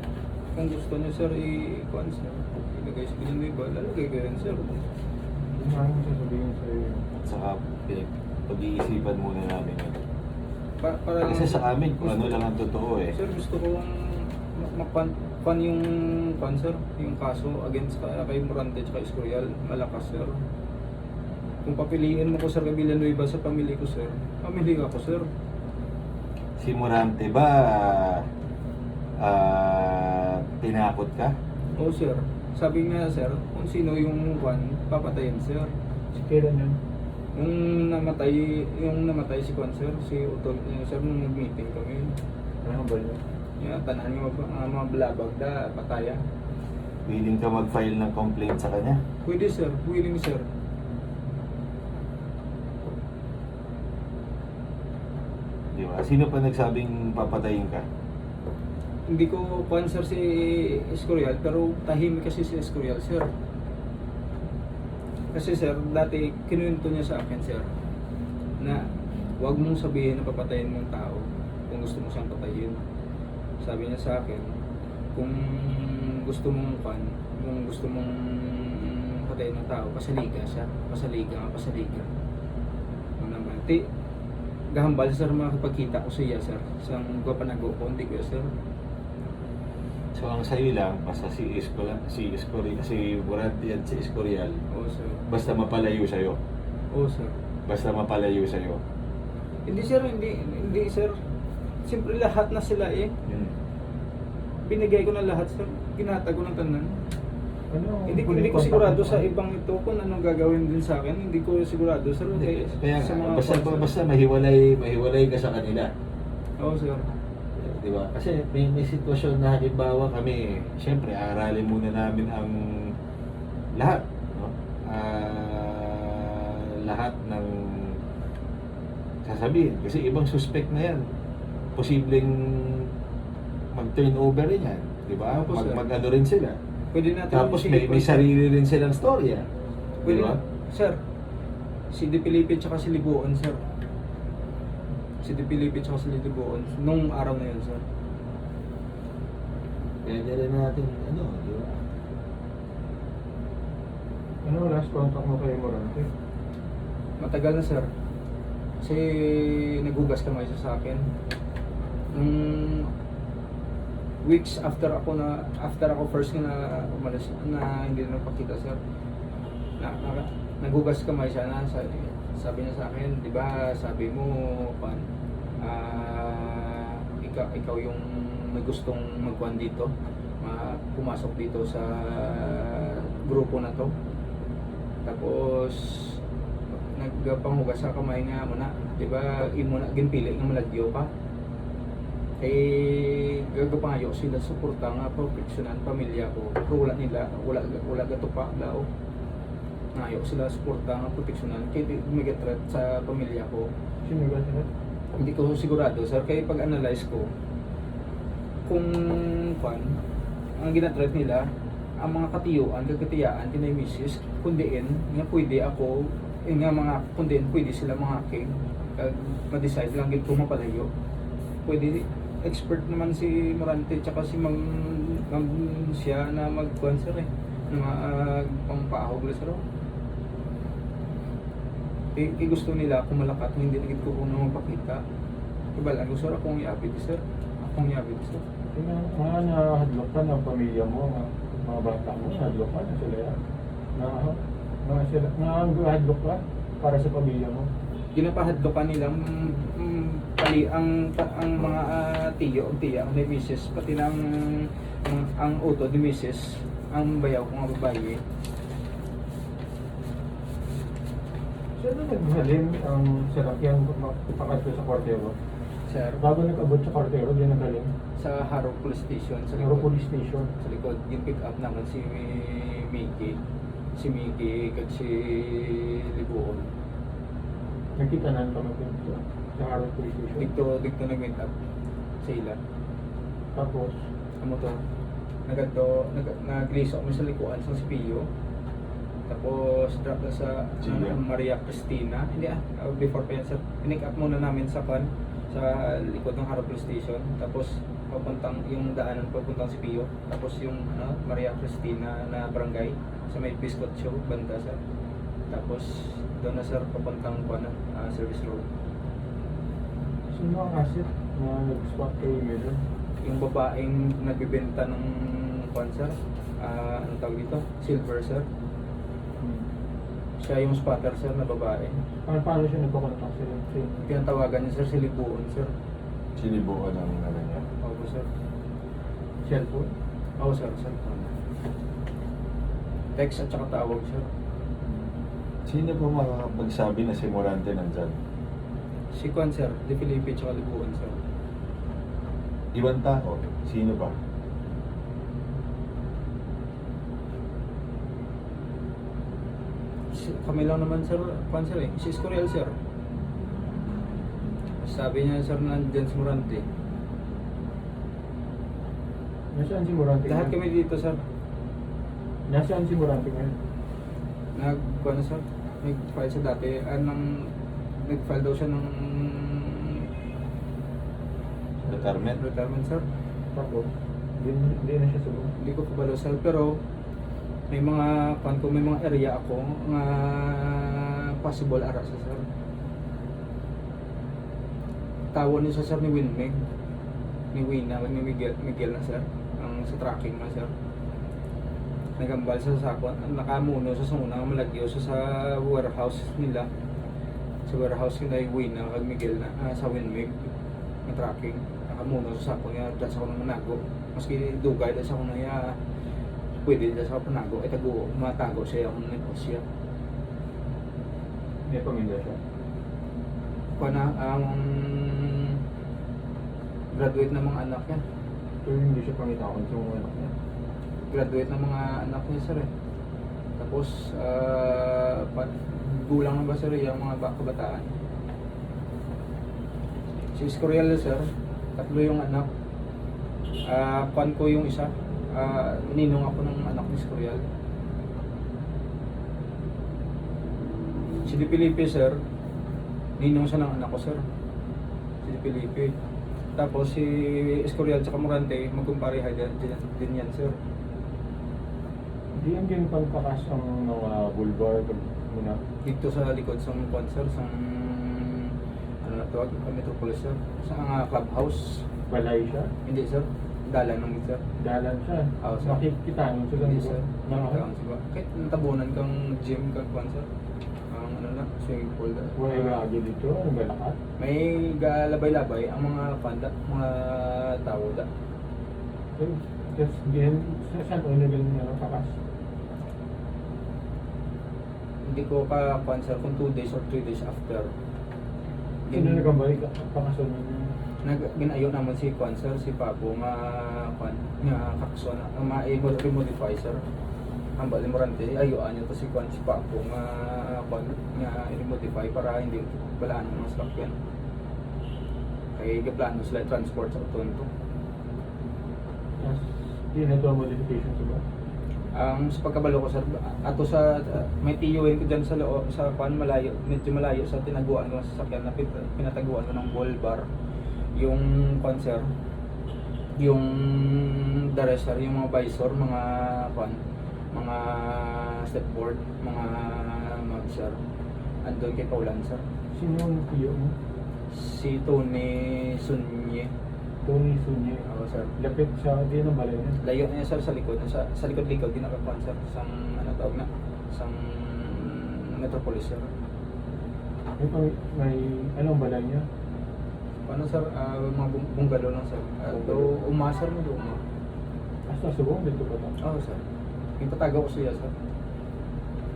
Kung gusto niyo sir i-kuan sir. Ilagay sa Villanueva, lalagay ko yan sir. Hindi namin sasabihin sa'yo yun. At saka pag-iisipan muna namin yun. Para Kasi sa amin, kung ano lang ang totoo eh. Sir, gusto kong mapan yung sir, yung kaso against kay Morante at kay Escorial, malakas sir. Kung papiliin mo ko sir kay Villanueva sa pamilya ko sir, pamilya ako sir. Si Morante ba tinakot ka? Oo sir, sabi nga sir, kung sino yung papatayin sir. Si kailan yun? Yung namatay si Kwan sir, si Utol, sir, nung nag-meeting kami. Ano ba yun? Yan, tanahan yung mga blabag na pataya. Willing ka mag-file ng complaint sa kanya? Pwede sir, willing sir. Di ba? Sino pa nagsabing papatayin ka? Hindi ko sir si Escorial, pero tahimik kasi si Escorial sir. Kasi sir, dati kinuwento niya sa akin sir, na huwag mong sabihin na papatayin mong tao kung gusto mo siyang patayin. Sabi niya sa akin, kung gusto mong patayin ng tao, pasaliga siya. Pasaliga. Ano naman, gahambal sir, makakapagkita ko siya sir, sa mga panago ko, hindi ko sir. So ang sa'yo lang, basta si Morante at si Escorial, Oo sir. basta mapalayo sa'yo. Oo sir. Basta mapalayo sa'yo. Hindi sir, hindi sir. Siyempre lahat na sila eh. Binigay ko na lahat sir. Ginatag ko ng tanan. Ano? Hindi ko sigurado sa ibang ito kung anong gagawin din sa akin. Hindi ko sigurado sir. Kaya sa nga, mga basta concert. mahiwalay ka sa kanila. Oo sir. Di ba? Kasi may sitwasyon na halimbawa kami, syempre aralin muna namin ang lahat, no? Lahat ng sasabihin. Kasi ibang suspect na yan. Posibleng mag-turnover rin yan. Di ba? Opo, sir. Mag-ano rin sila. Pwede natin Tapos may sarili rin silang storya. Di Pwede ba? Sir, si De Felipe tsaka si Libuon sir. Si De Felipe tsaka si Libuon nung araw na yun sir. Kaya rin natin, ano, di ba? Ano last contact mo kay Morante? Matagal na sir. Kasi naghugas kamay siya sa akin. Weeks after ako first na umalis na hindi na napakita sir. Naghugas kamay siya na sabi niya sa akin, 'di ba? Sabi mo, ikaw yung may gustong magkuhan dito, pumasok dito sa grupo na to. Tapos nagpanghugas sa kamay nga mo na, 'di ba? Imo na ginpili nga malagyo pa. Gagapangayo sila suporta nga proteksyonan pamilya ko. Pero wala gato pa lao. Ngayo sila suporta nga proteksyonan kay may threat sa pamilya ko. Sino ba sila? Hindi ko sigurado sir, kaya pag-analyze ko kung ang gina-threat nila ang mga katiyuan, kagkatiyaan, kinay misis, kundiin nga pwede ako nga mga kundiin pwede sila mga king ma-decide lang gid kung mapalayo. Pwede expert naman si Morante tsaka si Mang siya na mag-kuhan sir eh na pangpahog la sir. Gusto nila kung malakat hindi na gid ko kung magpakita. Ibalan ko sir akong iabit sir. Akong iabit sir. Mga nahadlok ka ng pamilya mo, mga bata mo, nahadlok ka na sila yan. Nahadlok ka para sa pamilya mo. Ginapahadlokan nilang ang mga tiyo o tiya ni misis pati ng ang uto ni misis ang bayaw ko nga babae Saan na naghalim ang salakyan pakasyo sa Cortero? Sir, Bago nag-abot sa Cortero, di naghalim. sa Harrow Police Station, sa Siguro likod. police station. Sa likod, yung pick up naman si Mickey. Si Mickey kag si Libuon. Nakita na kami sa Harvard police station. Dito nag-meet up sa ila. Tapos, Amo to. Nag-release ako sa likuan sa Spio. Tapos drop na sa Gia. Maria Cristina. Hindi before pa yan sir. Pinick up muna namin sa likod ng Harrow Police Station. Tapos papuntang yung daanan papuntang Spio. Tapos yung Maria Cristina na barangay sa may Biscuit Show banda sir. Tapos doon na sir papuntang service road. sino ang asset na nag-spot kay Miller? Yung babaeng nagbibenta ng sir, ano tawag dito? Silver sir. Siya yung spotter sir na babae. Paano siya nagpakontak sa Pinatawagan niya sir si Libuon sir. Sinibukan ang ano niya. Opo sir. cellphone? Oo sir, cellphone. Text at saka tawag sir. Sino po makakapagsabi na si Morante nandyan? Si Kwan sir, Di Felipe at saka Libuon sir. Ibang tao? Sino ba? Kami lang naman sir, Kwan sir eh. Si Escorial sir. Sabi niya sir nandyan si Morante. Nasaan si Morante Lahat ngayon? kami dito sir. Nasaan si Morante ngayon? Nag-Kwan na sir. Nag-file siya dati. Nag-file daw siya ng Retirement? sir. Tapos, hindi na siya subo. Hindi ko kabalo sir, pero may mga may mga area ako nga possible ara sa sir. Tawon niya sa sir ni Winmeg, ni Wina, ni Miguel na sir, ang sa tracking na sir. Nagambal sa sakon, nakamuno sa suna, malagyo sa warehouse nila. Sa warehouse nila yung Wina kag Miguel na sa Winmeg na tracking. Nakamuno sa sakon niya, dahil sa akong manago. Maski dugay dahil sa akong naya, pwede dahil sa akong panago, ay matago siya akong negosyo. May pamilya siya. Kuna ang graduate ng mga anak niya. Pero hindi siya pangitakon sa mga anak niya. Graduate ng mga anak niya sir eh. Tapos gulang na ba sir yung mga kabataan. Si Escorial sir, 3 yung anak. Pan ko yung isa. Ninong ako ng anak ni Escorial. Si Di Felipe sir, ninong siya ng anak ko sir. Si Di Felipe. Tapos si Escorial sa Morante, magkumparehay din yan sir. Hindi yan din pagkakas ang mga boulevard muna. Dito sa likod sa concert, sa ano na tawag, Metropolis sir. Sa clubhouse. Balay siya. Hindi sir, dalan ng sir. Dalan siya. Oo, sir. Makikita mo sa Hindi ganito. sir. Nakaka- Kahit natabunan kang gym kag concert. Ang ano na, swimming pool na. Wala yung agi dito. Ano ba lakat? May galabay-labay ang mga panda, mga tao da. Tapos, ganyan, saan ko nilagay niya ng kakas? Hindi ko pa concert kung 2 days or 3 days after. Sino nagkambalik pakason niya? Ginayo naman si Kwanser, si Papo nga kakso na modify sir. Ang bali Morante ayoan niyo to si Kwan si Papo nga i-modify para hindi balaan ng mga sakyan. Kaya gaplano sila transport sa Toronto. Yes. Hindi na ito ang modification sa ba? Ang sa pagkabalo ko sir, ato sa may tiyuhin ko dyan sa loob sa Kwan malayo, medyo malayo sa tinaguan ko sa sasakyan na pinataguan ko ng ball bar. Yung concert, yung dresser, yung mga visor, mga pan, mga stepboard, mga magsir, andun kay Paulan sir. Sino ang tiyo mo? Si Tony Sunye. Tony Sunye. Ako sir. Lapit sa di ng balay niya. Layo niya sir sa likod, sa likod-likod din naka-concert sang ano tawag na, sang Metropolis sir. May anong balay niya? Ano sir, mga bungalow lang sir. Do umasar mo do uma. Hasta subong dito ba ito? Oo sir. Yung patagaw ko siya sir.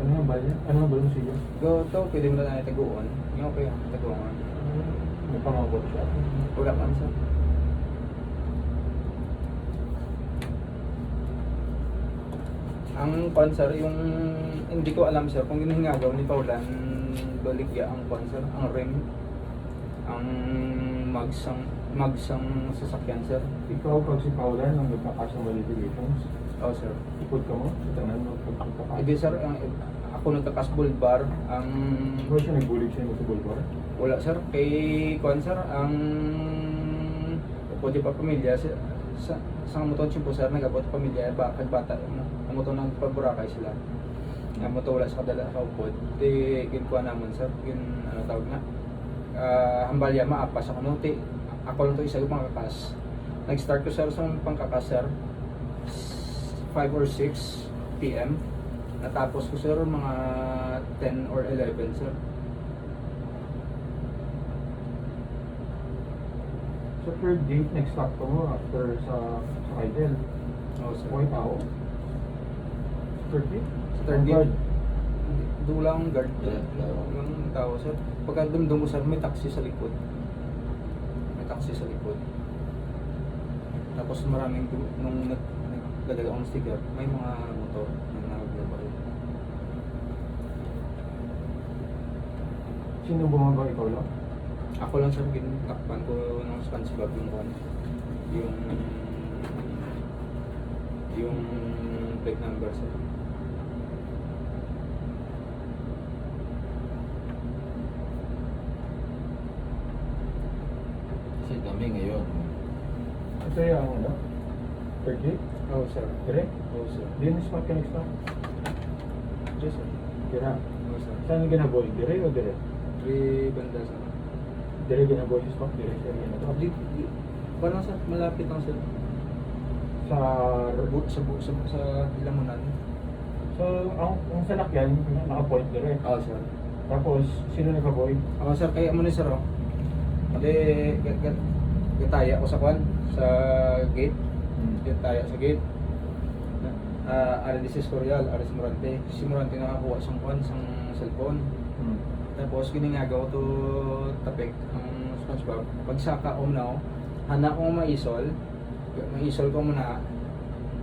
Ano yung bal niya? Ano yung balong siya? Go to, pwede mo na tayo taguan. Yung okay, taguan. May pangabot siya. Wala pa sir. Ang concert, yung hindi ko alam sir kung ginahingagaw ni Paulan Baligya ang concert, ang rim, ang magsang sasakyan sir. Ikaw, pag si Paula, nung nagkakas ng validations, Oh sir. ikot ka mo sa tanan mo pagkakakas. Hindi sir, ako nagkakasbol bar, ang Ikaw siya nagbulig siya mo sa bulbar. wala sir, kay concert, ang pwede pa pamilya, sa moton siya po sir, nagabot pamilya, kagbata, ang moton ng paburakay sila. Ang moton wala sa kadala kaupod, di kinkuha naman sir, ano tawag na, hambalya maapas ako no, ako lang to isa yung pangkakas. Nag-start ko sir sa pangkakas sir, 5 or 6 PM. Natapos ko sir mga 10 or 11 sir. Sa third date, nag-stop ka mo after sa Kydel. Oh sir. Okay tao? Sa third date? Sa third Ang date? guard. Dulang guard. Yung tao sir. Pagka dumdum mo sir, may taxi sa likod. May taxi sa likod. Tapos maraming nung nagdadala akong sticker, may mga motor na naglabay. Sino bumaba, ikaw lang? Ako lang sir, takpan ko ng SpongeBob yung one. Yung plate number sir. Kasi kami ngayon, Ito yung ano? Third date? Oh sir. Direct? Oh sir. Di na spot ka nag-stop? Yes sir. Kira. Oh sir. Saan ginaboy? Dire o dire? 3 banda sir. Dire ginaboy yung stop? Dire siya ginaboy? Parang sir, malapit lang sir. Sa... Sa Ilamunan. So, ang salakyan, naka-point dire. Oh sir. Tapos, sino nagka-boy? Ako sir, kaya mo na sir oh. Hindi, gataya ko sa kwan, sa gate. Gataya sa gate. Aris Corial, Aris Morante. Si Morante nakakuha sa kwan, sa cellphone. Tapos giningagaw to tapik ang SpongeBob. Pagsaka ko na, hana ko maisol ko muna.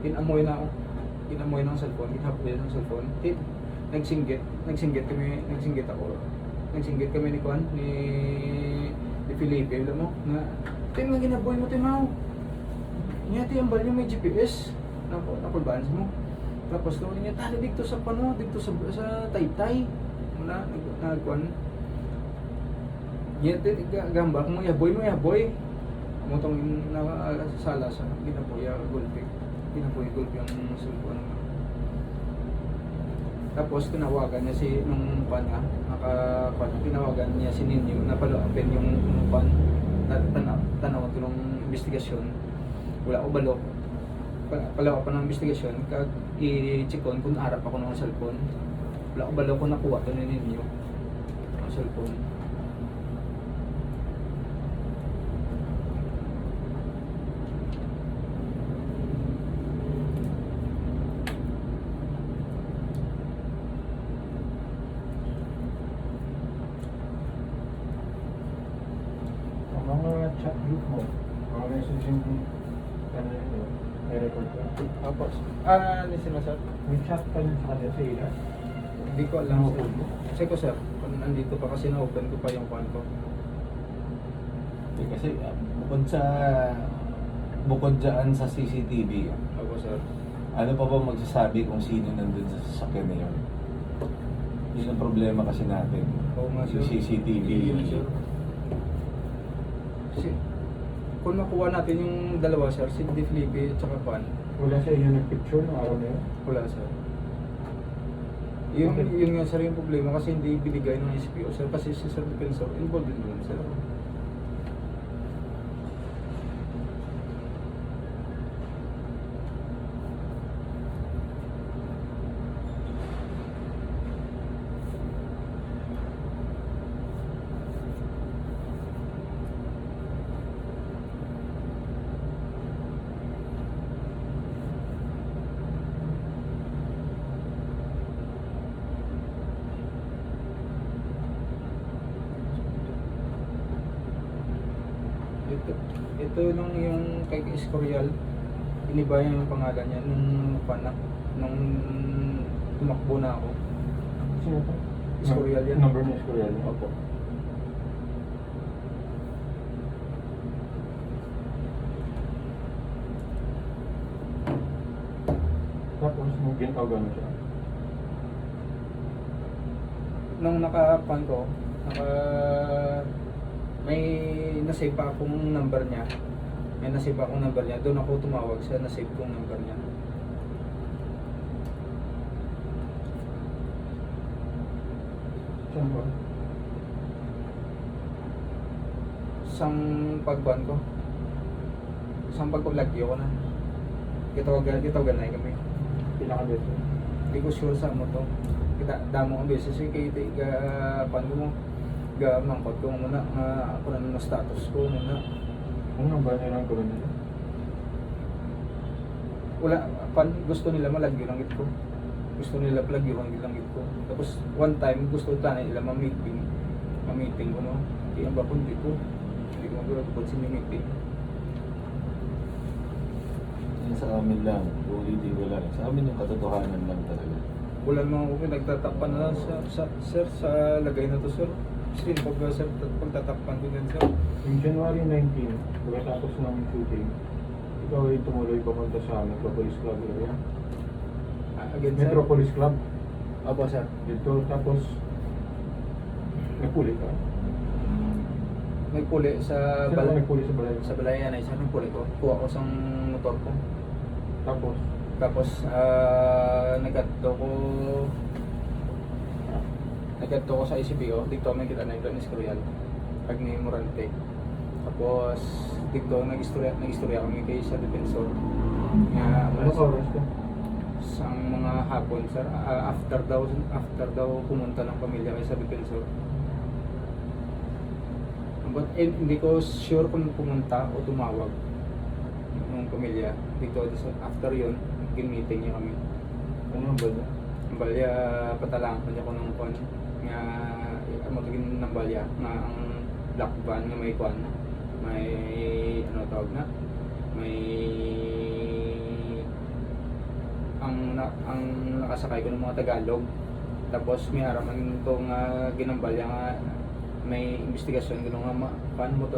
Inamoy na ako. Inamoy ng cellphone, ginapoy ng cellphone. Nagsinggit kami, nagsinggit kami ni Kwan, ni Felipe, alam mo, na, Tim, nga ginaboy mo, Tim, ako. Nyati, ang bal niya may GPS, napulbans mo. Tapos, doon niya, tali dito sa pano, dito sa Taytay. Muna, nagkwan. Nyati, gambak mo, yaboy. Mutong nakasala sa ginaboy, gulpi. Ginaboy ang cellphone. Tapos tinawagan niya si nung tinawagan niya si Ninyo na palo-open yung tanaw tulong investigasyon. Wala ko balok. Palawa pa ng investigasyon kag i-checkon kung arap ako ng cellphone. Wala ko balok kung nakuha to ni Ninyo ang cellphone. Mga chat group mo, mga messaging ano yun, may record ka. Tapos, ano sinasabi? May chat ka din sa kanya sa ila. Hindi ko alam. Ano po? Check ko sir, kung nandito pa kasi na-open ko pa yung kwan ko. kasi bukod dyan sa CCTV, Ako sir. ano pa ba magsasabi kung sino nandun sa sasakyan na yun? Yun ang problema kasi natin. Oo nga, Yung sir. CCTV. Yun, sir. Kasi, kung makuha natin yung dalawa sir, si Di Felipe at saka Juan, Wala sa inyo nag-picture ng araw na yun. wala sir. Yun, Okay. yun nga sir yung problema kasi hindi binigay ng SPO sir kasi si Sir Defensor involved din yun sir. Ito nung yung kay Escorial, iniba yung pangalan niya nung tumakbo na ako. Sino to? Escorial yan. Number ni Escorial. Opo. Tapos, nung ginagawa siya. Nung naka-pan ko, may nasave pa akong number niya. May nasave pa akong number niya. Doon ako tumawag sa nasave kong number niya. Saan ba? Isang pagban ko. Isang pagpablagyo ko na. Gitawagan na kami. Pinaka-beso. Hindi ko sure sa mo to. Kita damo ang beses kay pan mo. Mangkot ko muna nga ako na status ko muna. Ano ang ba nilang gawin nila? Wala pan gusto nila malagyo lang ko. Gusto nila plagyo lang ko. Tapos one time gusto tanay nila ma-meeting ko no. Di ang bakon di ko. Hindi ko magagawa sa meeting. Yan sa amin lang, ulitin ko lang. Sa amin yung katotohanan lang talaga. Wala naman ako nagtatakpan na sir sa lagay na to sir. Kasi sir pagtatakpan ko din sir. Yung January 19, pagkatapos ng shooting, ikaw ay tumuloy papunta sa Metropolis Club area. Again sir. Metropolis Club. Opo sir. Dito, tapos nagpuli ka. May puli sa Sino ba nagpuli sa balay? sa balayan ay sa puli ko. Kuha ko sa motor ko. Tapos, Tapos nagkadto ko sa ICBO, dito may kita na yung Escorial, pag ni Morante. Tapos dito nag-istorya kami kay sa defensor. ano ka oras ka? Sang mga hapon sir, after daw pumunta ng pamilya kay sa defensor. But hindi ko sure kung pumunta o tumawag ng pamilya dito. After yun, meeting niya kami. Ano ang balya? Ang balya patalang pa niya ko ng kwan nga matugin ng balya nga ang black van nga may kwan, may ano tawag na, may ang nakasakay ko ng mga Tagalog. Tapos may haraman to nga ginambalya nga may investigasyon gano nga pan mo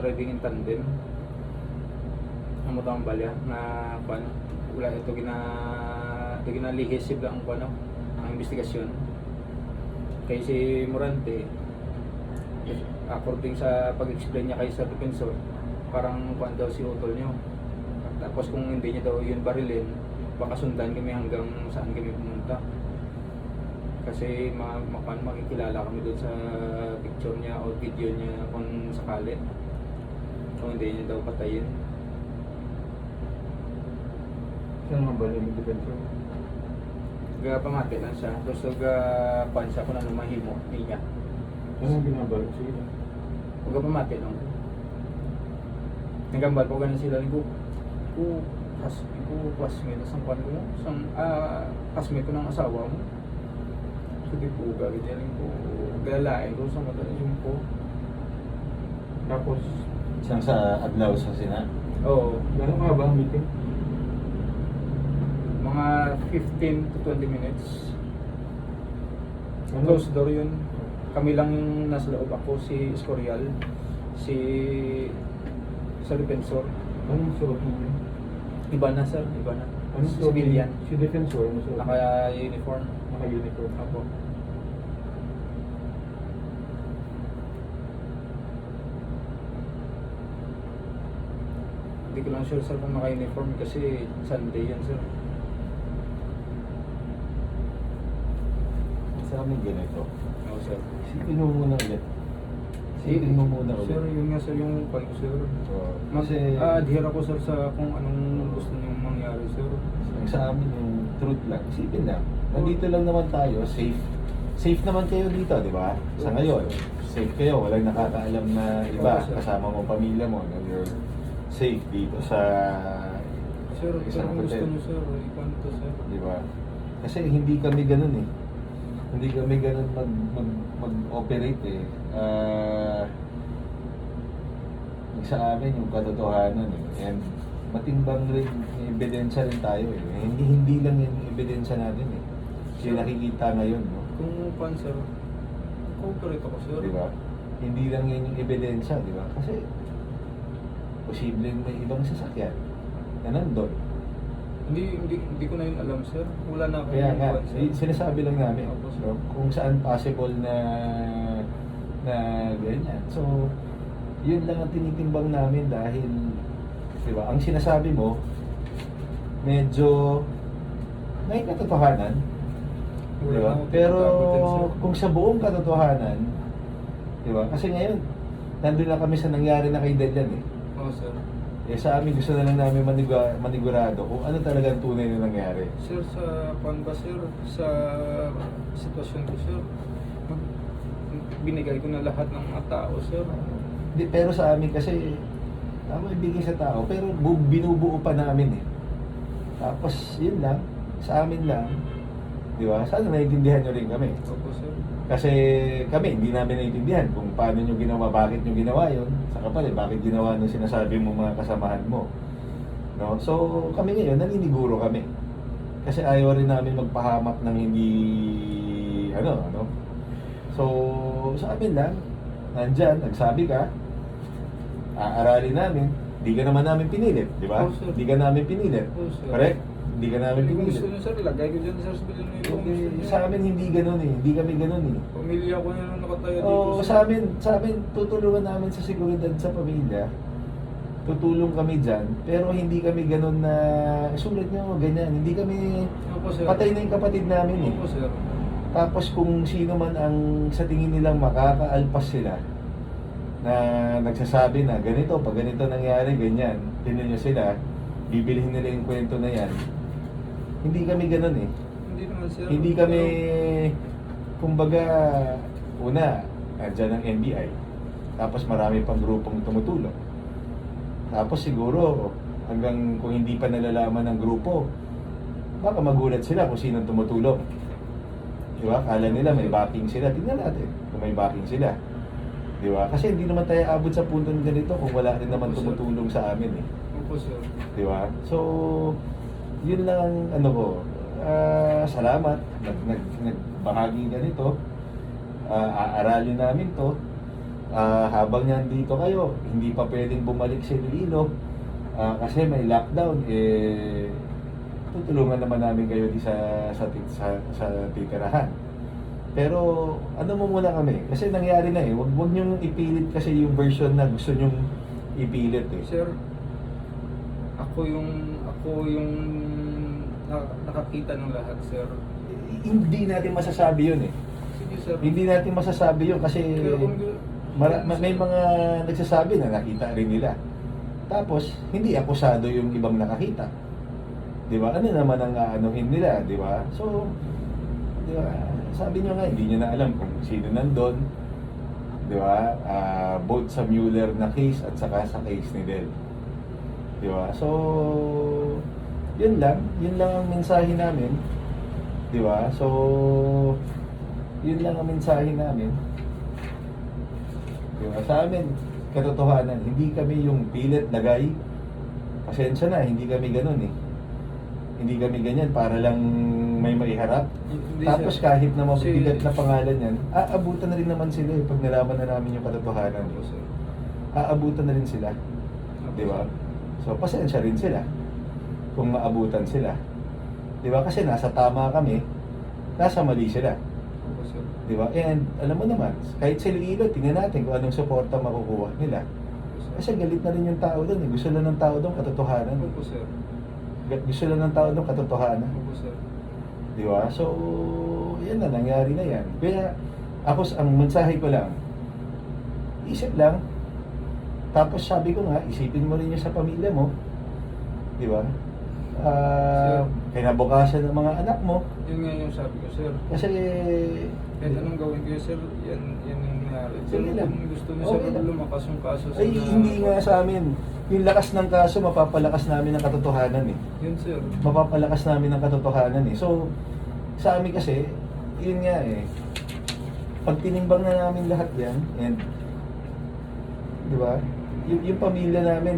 riding in tandem ang mo ang balya na pan wala ito ginalihis sila ang ano ang investigasyon kay si Morante according sa pag-explain niya kay sa defensor parang pan daw si utol niyo tapos kung hindi niya daw yun barilin baka sundan kami hanggang saan kami pumunta kasi makikilala kami doon sa picture niya o video niya kung sakali kung hindi niya daw patayin. Saan ang balya ng defensor? Pamati lang siya. Tapos pansa ko na lumahimo niya. Ano ang binabalot sila? Huwag pamati lang. Nagambal ko ganun sila. Ko classmate sa kwan ko. Classmate ko ng asawa mo. Hindi po gagawin ko. Galalain ko sa matalasyon ko. Tapos, Siyang sa Adlaw sa Sina. Oo. gano'n ka ba ang meeting? Mga 15 to 20 minutes. Ano? Close door yun. Kami lang yung nasa loob. Ako si Escorial, sa defensor. Anong suot mo? Iba na sir, iba na. Anong suot Civilian. Si defensor, ano suot? Naka-uniform. Naka-uniform. Apo. Hindi ko lang sure sir kung naka-uniform kasi Sunday yan sir. Sa amin ganito. Oo sir. Isipin mo muna ulit. Isipin mo muna ulit. Sir, yun nga sir yung pan ko sir. Oo. Kasi Kasi adhere ako sir sa kung anong gusto niyong mangyari sir. sa amin yung truth lang. Isipin lang. Nandito lang naman tayo, safe. Safe naman kayo dito, di ba? Sa ngayon, safe kayo. Walang nakakaalam na iba. Oo, sir. Kasama mo pamilya mo. Na you're safe dito sa Sir, isang kung gusto hotel. niyo sir, ikon to sir. Di ba? Kasi hindi kami ganun eh. Hindi kami ganun mag-operate eh. sa amin yung katotohanan eh. And matimbang rin, may ebidensya rin tayo eh. Hindi lang yung ebidensya natin eh. Yung nakikita ngayon, no? Kung pan sir, cooperate ako sir. Di ba? Hindi lang yun yung ebidensya, di ba? Kasi posibleng may ibang sasakyan na nandun. Hindi ko na yun alam sir. Wala na ako. Kaya nga, sinasabi lang namin Opo, sir. no? Kung saan possible na ganyan. So, yun lang ang tinitimbang namin dahil, di ba, ang sinasabi mo, medyo may katotohanan. Wala Di ba? na akong Pero pinagtagutan, sir. kung sa buong katotohanan, di ba? Kasi ngayon, nandun lang kami sa nangyari na kay Delian eh. Oo sir. Eh sa amin, gusto na lang namin manigurado kung ano talaga ang tunay na nangyari. Sir, sa pan ba sir, sa sitwasyon ko sir, binigay ko na lahat ng mga tao sir. Di, pero sa amin kasi, tama ibigay sa tao, pero binubuo pa namin eh. Tapos, yun lang, sa amin lang, di ba? Sana naiintindihan nyo rin kami. Opo sir. Kasi kami, hindi namin naiintindihan kung paano nyo ginawa, bakit nyo ginawa yun. Saka pala, bakit ginawa nung sinasabi mo mga kasamahan mo. No? So, kami ngayon, naniniguro kami. Kasi ayaw rin namin magpahamak ng hindi, ano. So, sa amin lang, nandyan, nagsabi ka, aaralin namin, di ka naman namin pinilit, di ba? Oo, sir. Di ka namin pinilit. Oo, sir. Correct? Di ka namin Kung pinilit. gusto nyo sir, ilagay ko dyan sir sa bilhin nyo yung Okay, sa amin hindi ganun eh. Hindi kami ganun eh. Pamilya ko na lang nakatayo dito Oo, sir. sa amin, tutulungan namin sa seguridad sa pamilya. Tutulong kami dyan. Pero hindi kami ganun na, sulat nyo, ganyan. Hindi kami, Opo sir. patay na yung kapatid namin eh. Opo sir. Tapos kung sino man ang sa tingin nilang makakaalpas sila, na nagsasabi na ganito, pag ganito nangyari, ganyan, tinan nyo sila, bibilihin nila yung kwento na yan. Hindi kami ganun eh. Hindi naman sir. Hindi kami, kumbaga, una, andyan ang NBI. Tapos marami pang grupong tumutulong. Tapos siguro, hanggang kung hindi pa nalalaman ng grupo, baka magulat sila kung sino tumutulong. Diba? Kala nila may backing sila. Tingnan natin kung may backing sila. Diba? Kasi hindi naman tayo abot sa punto ng ganito kung wala rin naman tumutulong sa amin eh. Opo sir. Di ba? So, yun lang ang ano ko. Salamat. Nagbahagi ka nito. Aaralin namin to. Habang nandito kayo, hindi pa pwedeng bumalik sa Iloilo. Kasi may lockdown. Tutulungan naman namin kayo di sa titirahan. Pero ano mo muna kami? Kasi nangyari na eh. Huwag niyong ipilit kasi yung version na gusto niyong ipilit eh. Sir, ako yung nakakita ng lahat, sir. Hindi natin masasabi yun eh. Sige, sir. Hindi natin masasabi yun kasi Pero kung may mga nagsasabi na nakita rin nila. Tapos, hindi akusado yung ibang nakakita. Di ba? Ano naman ang aanuhin nila, di ba? So, di ba? Sabi nyo nga, hindi nyo na alam kung sino nandun. Di ba? Both sa Mueller na case at saka sa case ni Del. Di ba? So, yun lang ang mensahe namin. Di ba? So, yun lang ang mensahe namin. Di ba? Sa amin, katotohanan, hindi kami yung pilit lagay. Pasensya na, hindi kami ganun eh. Hindi kami ganyan para lang may maiharap. Hindi, Tapos sir. kahit na mabibigat Kasi- na pangalan yan, aabutan na rin naman sila eh pag nalaman na namin yung katotohanan. Opo, sir. Aabutan na rin sila. Di ba? So, pasensya rin sila kung maabutan sila. Di ba? Kasi nasa tama kami, nasa mali sila. Opo, sir. Di ba? And alam mo naman, kahit sa Iloilo, tingnan natin kung anong suporta makukuha nila. Opo, sir. Kasi galit na rin yung tao doon eh. Gusto lang ng tao doon katotohanan. Opo, sir. Gusto lang ng tao doon katotohanan. Opo, sir. Di ba? So, yan na, nangyari na yan. Kaya, ang mensahe ko lang, isip lang. Tapos sabi ko nga, isipin mo rin yung sa pamilya mo. Di ba? Kinabukasan ng mga anak mo. Yun nga yung sabi ko, sir. Kasi, Kahit anong gawin ko, sir, yan yung nangyari. Sir, Sige lang. kung gusto niyo, Okay sir, lang. lumakas yung kaso, sir. ay, hindi nga sa amin. Yung lakas ng kaso, mapapalakas namin ng katotohanan eh. Yun, sir. Mapapalakas namin ng katotohanan eh. So, sa amin kasi, yun nga eh. Pag tinimbang na namin lahat yan, and, di ba? yung pamilya namin,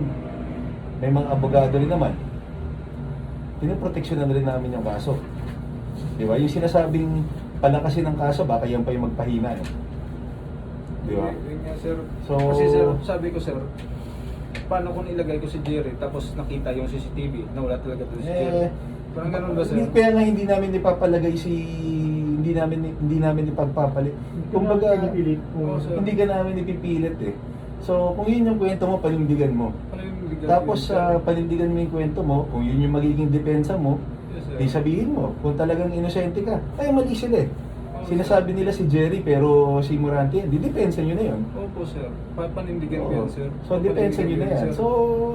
may mga abogado rin naman. Pinoproteksyonan rin namin yung kaso. Di ba? Yung sinasabing palakasin ng kaso, baka yan pa yung magpahina. Eh. Di ba? Yun nga, sir. So- Kasi sir, sabi ko sir, paano kung ilagay ko si Jerry tapos nakita yung CCTV na wala talaga doon si Jerry? Parang ganun ba sir? Kaya nga hindi namin ipapalagay hindi namin ipagpapalit. Kumbaga, pinipilit kung Oo, sir. hindi ka namin ipipilit eh. So, kung yun yung kwento mo, panindigan mo. Ano yung legal Tapos, yun, sir? panindigan mo yung kwento mo, kung yun yung magiging depensa mo, Yes, sir. di sabihin mo, kung talagang inosente ka, ay mali sila eh. Oo, Sinasabi nila si Jerry pero si Morante, di depensa nyo na yun. Opo sir. Papanindigan ko Oo. yan sir. So, depensa nyo na yan. Sir. So,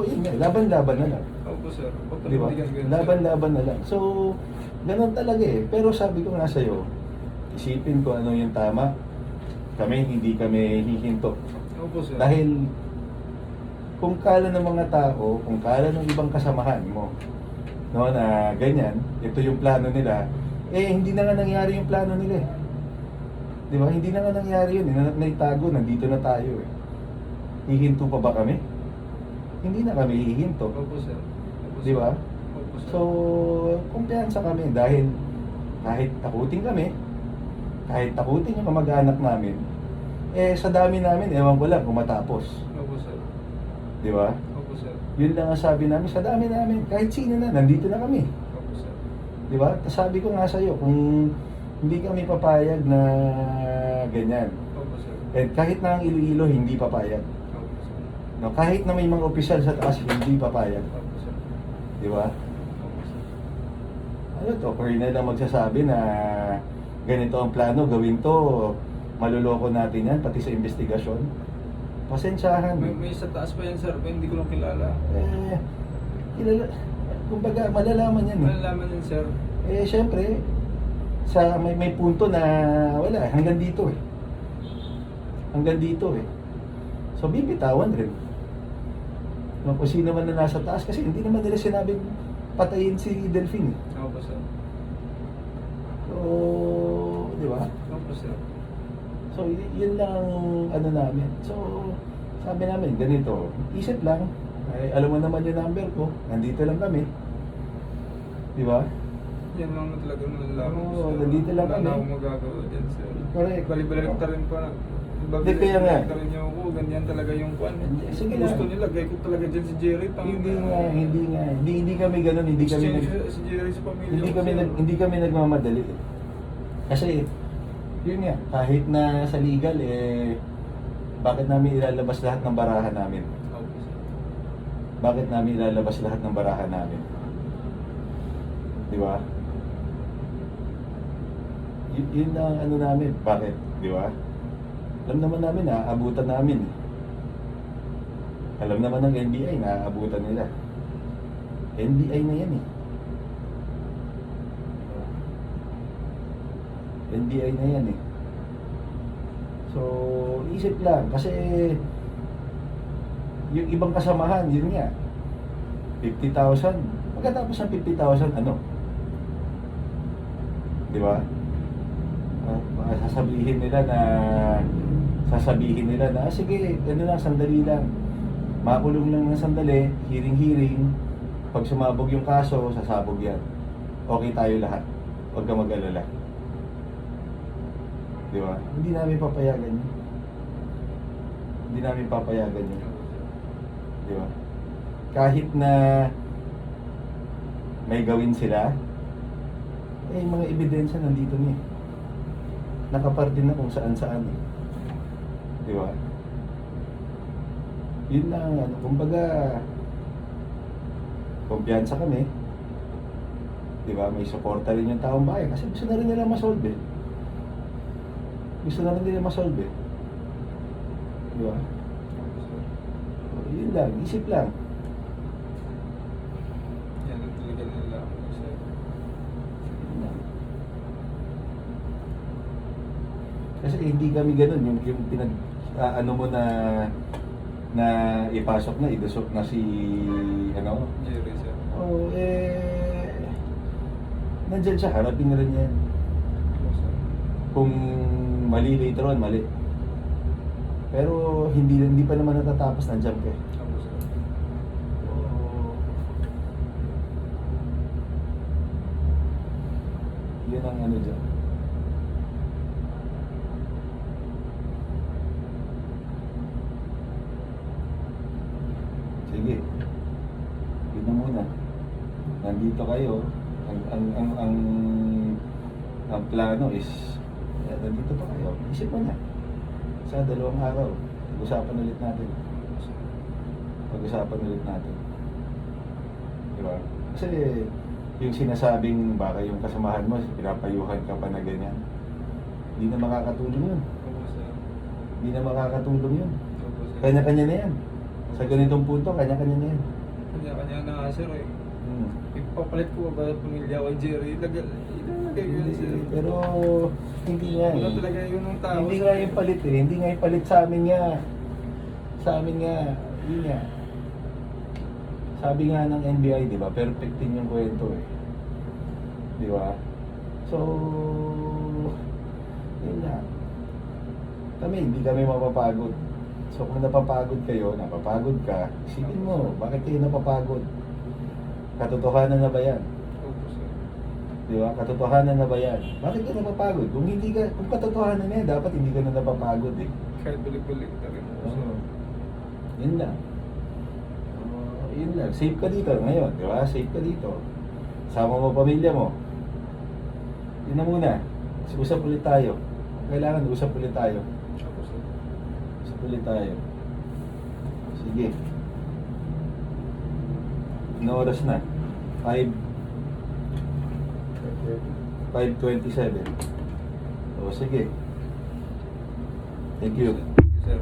yun nga, laban-laban na lang. Opo sir. Di ba? Papanindigan ko yan sir. Laban-laban na lang. So, ganun talaga eh. Pero sabi ko nga sa'yo, isipin ko ano yung tama. Hindi kami hihinto. Opo sir. Dahil, kung kala ng mga tao, kung kala ng ibang kasamahan mo, no, na ganyan, ito yung plano nila, hindi na nga nangyari yung plano nila eh. Di ba? Hindi na nga nangyari yun. Naitago, nandito na tayo eh. Hihinto pa ba kami? Hindi na kami hihinto. Opo sir. Opo, Di ba? Opo sir. So, kumpiyansa kami dahil kahit takutin kami, kahit takutin yung kamag-anak namin, sa dami namin, ewan ko lang kung matapos. Opo sir. Di ba? Opo sir. Yun lang ang sabi namin, sa dami namin, kahit sino na, nandito na kami. Opo sir. Di ba? Sabi ko nga sa'yo, kung hindi kami papayag na ganyan, Opo sir. kahit na ang Iloilo, hindi papayag. Opo sir. No, kahit na may mga opisyal sa taas, hindi papayag. Opo sir. Di ba? Opo sir. Ano to, Colonel lang magsasabi na ganito ang plano, gawin to, maluloko natin yan, pati sa investigasyon. Pasensyahan. May sa taas pa yan sir, pero hindi ko lang kilala. Kilala, kumbaga, malalaman yan eh. Malalaman yan sir. Syempre, may punto na wala, hanggang dito eh. Hanggang dito eh. So, bibitawan rin. No, kung sino man na nasa taas, kasi hindi naman nila sinabing patayin si Delphine eh. Opo sir. So, di ba? Opo sir. So, yun lang ang ano namin. So, sabi namin, ganito, isip lang, ay, alam mo naman yung number ko, nandito lang kami. Di ba? Yan lang na talaga nalalaman ko, Oo, sir. nandito lang Wala kami. na akong magagawa dyan sir. Correct. Balibalikta rin pa. Hindi, kaya nga. Balibalikta rin niyo ako, ganyan talaga yung kwan. Sige Gusto lang. nila, gay ko talaga dyan si Jerry. Hindi kami ganun, hindi kami Si Jerry sa pamilya ko, sir. hindi kami nagmamadali. Kasi yun nga, kahit na sa legal bakit namin ilalabas lahat ng barahan namin? Opo sir. Bakit namin ilalabas lahat ng barahan namin? Di ba? Yun ang ano namin. Bakit? Di ba? Alam naman namin na abutan namin. Alam naman ng NBI na abutan nila. NBI na yan eh. NBI na yan eh. So, isip lang. Kasi, yung ibang kasamahan, yun nga. 50,000. Pagkatapos ng 50,000, ano? Di ba? Sasabihin nila na, sige, ano lang, sandali lang. Makulong lang ng sandali, hearing. Pag sumabog yung kaso, sasabog yan. Okay tayo lahat. Huwag ka mag-alala. Di ba? Hindi namin papayagan yun. Hindi namin papayagan yun. Di ba? Kahit na may gawin sila, mga ebidensya nandito niya. Nakapar din na kung saan-saan eh. Di ba? Yun lang, kumbaga, kumpiyansa kami. Di ba? May suporta rin yung taong bayan kasi gusto na rin nila masolve eh. Gusto na rin nila masolve eh. Di ba? Yun lang, isip lang. Yan ang talaga nalalaman ko sir. Yun lang. Kasi hindi kami ganun, yung pinag, ano mo na ipasok na, idusok na si, ano, Jerry sir. nandyan siya, harapin na rin yan. Opo sir. Kung mali later on, mali. Pero hindi pa naman natatapos, nandiyan ka eh. Opo, sir. So, yun ang ano dyan. Sige. Yun na muna. Nandito kayo. Ang plano is nandito pa kayo. Isip mo na. Sa 2 araw, pag-usapan ulit natin. Pag-usapan ulit natin. Di ba? Kasi yung sinasabing baka yung kasamahan mo, pinapayuhan ka pa na ganyan. Hindi na makakatulong yun. Opo, sir. Hindi na makakatulong yun. Opo, sir. Kanya-kanya na yan. Sa ganitong punto, kanya-kanya na yan. Kanya-kanya na nga, sir eh. Hmm. Ipapalit ko ba pamilya ko, Jerry? Ilalagay ko yun, sir. Pero hindi nga Wala eh. talaga yun ng tao. Hindi nga yung palit eh. Hindi nga yung palit sa amin nga. Sa amin nga. Yun nga. Sabi nga ng NBI, di ba? Perfectin yung kwento eh. Di ba? So, yun nga. Kami, hindi kami mapapagod. So kung napapagod kayo, napapagod ka, isipin mo, bakit kayo napapagod? Katotohanan na ba yan? Opo, sir. Di ba? Katotohanan na ba yan? Bakit ka napapagod? Kung katotohanan na yan, dapat hindi ka na napapagod eh. Kahit balik-balik na rin po, sir. Yun lang. Yun lang. Safe ka dito ngayon, di ba? Safe ka dito. Sama mo pamilya mo. Yun na muna. Usap ulit tayo. Kailangan usap ulit tayo. Opo, sir. Usap ulit tayo. Sige. Ano oras na? 5:27. O sige. Thank you. Sir.